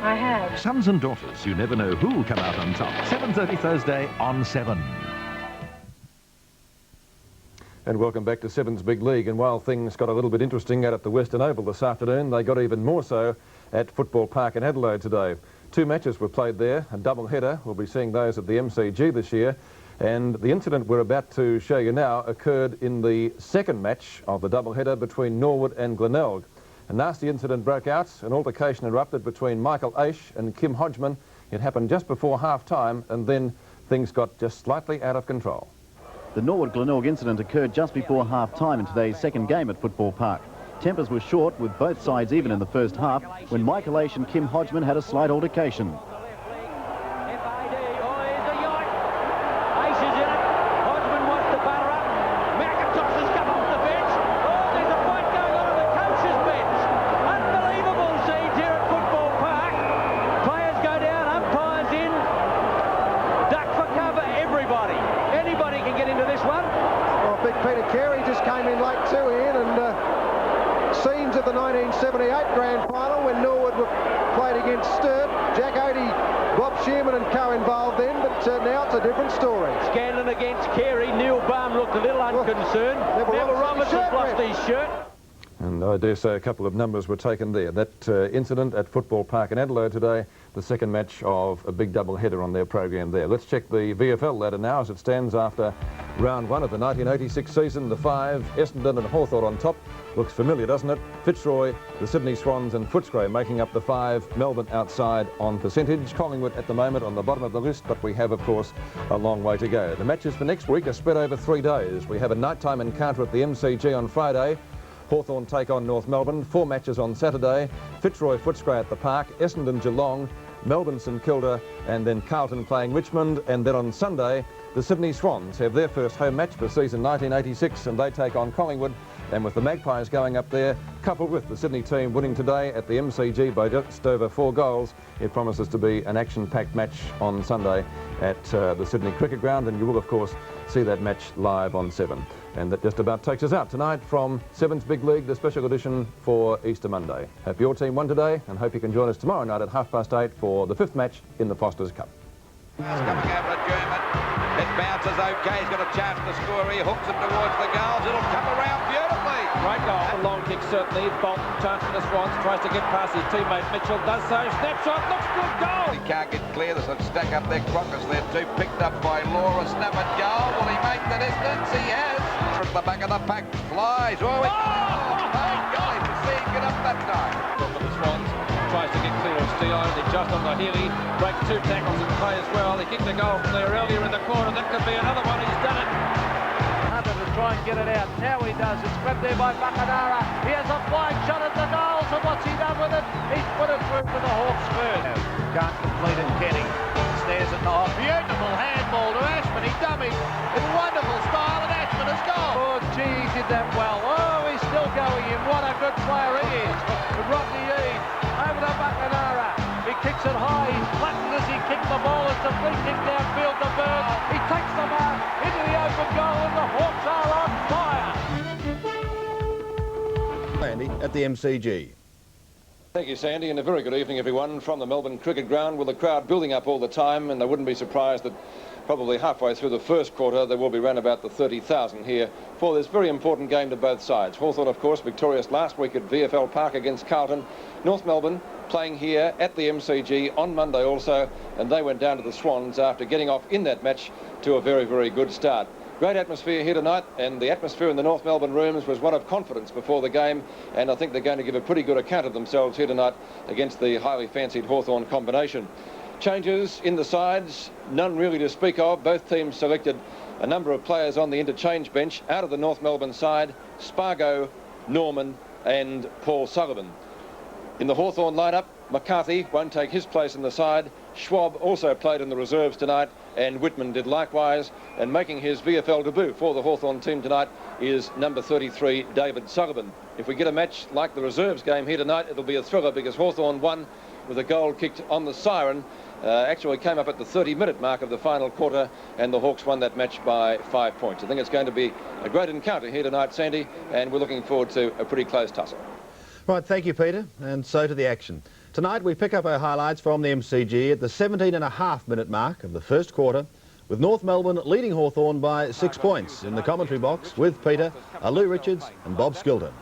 I have. Sons and Daughters, you never know who'll come out on top. 7:30 Thursday on 7. And welcome back to Sevens Big League. And while things got a little bit interesting out at the Western Oval this afternoon, they got even more so at Football Park in Adelaide today. 2 matches were played there, a double header. We'll be seeing those at the MCG this year. And the incident we're about to show you now occurred in the second match of the double header between Norwood and Glenelg. A nasty incident broke out. An altercation erupted between Michael Aish and Kim Hodgman. It happened just before half-time, and then things got just slightly out of control. The Norwood-Glenelg incident occurred just before half-time in today's second game at Football Park. Tempers were short, with both sides even in the first half, when Michael Aish and Kim Hodgman had a slight altercation. Of the 1978 Grand Final when Norwood played against Sturt. Jack Odie, Bob Shearman and co involved then, but now it's a different story. Scanlon against Carey. Neil Baum looked a little unconcerned. Neville Roberts has lost his shirt. And I dare say a couple of numbers were taken there. That incident at Football Park in Adelaide today, the second match of a big double header on their program there. Let's check the VFL ladder now as it stands after round 1 of the 1986 season. The 5, Essendon and Hawthorn on top. Looks familiar, doesn't it? Fitzroy, the Sydney Swans and Footscray making up the 5. Melbourne outside on percentage. Collingwood at the moment on the bottom of the list, but we have, of course, a long way to go. The matches for next week are spread over 3 days. We have a nighttime encounter at the MCG on Friday. Hawthorn take on North Melbourne. 4 matches on Saturday. Fitzroy Footscray at the Park. Essendon Geelong. Melbourne St Kilda, and then Carlton playing Richmond. And then on Sunday, the Sydney Swans have their first home match for season 1986, and they take on Collingwood. And with the Magpies going up there, coupled with the Sydney team winning today at the MCG by just over 4 goals, it promises to be an action-packed match on Sunday at the Sydney Cricket Ground, and you will, of course, see that match live on 7. And that just about takes us out tonight from Sevens Big League, the special edition for Easter Monday. Hope your team won today, and hope you can join us tomorrow night at 8:30 for the 5th match in the Foster's Cup. He's coming over to German. It bounces okay. He's got a chance to score. He hooks it towards the goals. It'll come around beautifully. Great goal. A long kick, certainly. Bolton, chance for the Swans. Tries to get past his teammate Mitchell. Does so. Snapshot. Looks good. Goal. He can't get clear. There's a stack up there. Crockers there too. Picked up by Laura. Snap at goal. Will he make the distance? He has. From the back of the pack. Flies. Oh, thank God. To see him get up that time. For the Swans. Tries to get clear of Dion, he just on the Healy, breaks 2 tackles in play as well. He kicked the goal from there earlier in the quarter. That could be another one. He's done it. Hunter to try and get it out. Now he does. It's grabbed there by Bacanara. He has a flying shot at the goal. So what's he done with it? He's put it through for the Hawks first. Can't complete it, Kenny. Snares it in the hole. Beautiful handball to Ashman. He dummies in wonderful style, and Ashman has gone. Oh, gee, he did that well. Oh, he's still going in. What a good player he is. Rodney Eade over to Bacanara. He kicks it high. He's flattened as he kicked the ball. It's a free kick downfield to Bird. He takes the mark into the open goal, and the Hawks are on fire. Andy at the MCG. Thank you, Sandy, and a very good evening, everyone, from the Melbourne Cricket Ground, with the crowd building up all the time, and I wouldn't be surprised that probably halfway through the first quarter there will be around about the 30,000 here for this very important game to both sides. Hawthorn, of course, victorious last week at VFL Park against Carlton. North Melbourne playing here at the MCG on Monday also, and they went down to the Swans after getting off in that match to a very, very good start. Great atmosphere here tonight, and the atmosphere in the North Melbourne rooms was one of confidence before the game, and I think they're going to give a pretty good account of themselves here tonight against the highly fancied Hawthorn combination. Changes in the sides, none really to speak of. Both teams selected a number of players on the interchange bench. Out of the North Melbourne side, Spargo, Norman and Paul Sullivan. In the Hawthorn lineup, McCarthy won't take his place in the side. Schwab also played in the reserves tonight, and Whitman did likewise. And making his VFL debut for the Hawthorn team tonight is number 33, David Sullivan. If we get a match like the reserves game here tonight, it'll be a thriller, because Hawthorn won with a goal kicked on the siren. Actually came up at the 30-minute mark of the final quarter, and the Hawks won that match by 5 points. I think it's going to be a great encounter here tonight, Sandy, and we're looking forward to a pretty close tussle. Right, thank you, Peter, and so to the action. Tonight we pick up our highlights from the MCG at the 17.5-minute mark of the first quarter, with North Melbourne leading Hawthorn by 6 points. In the commentary box with Peter, Lou Richards and Bob Skilden.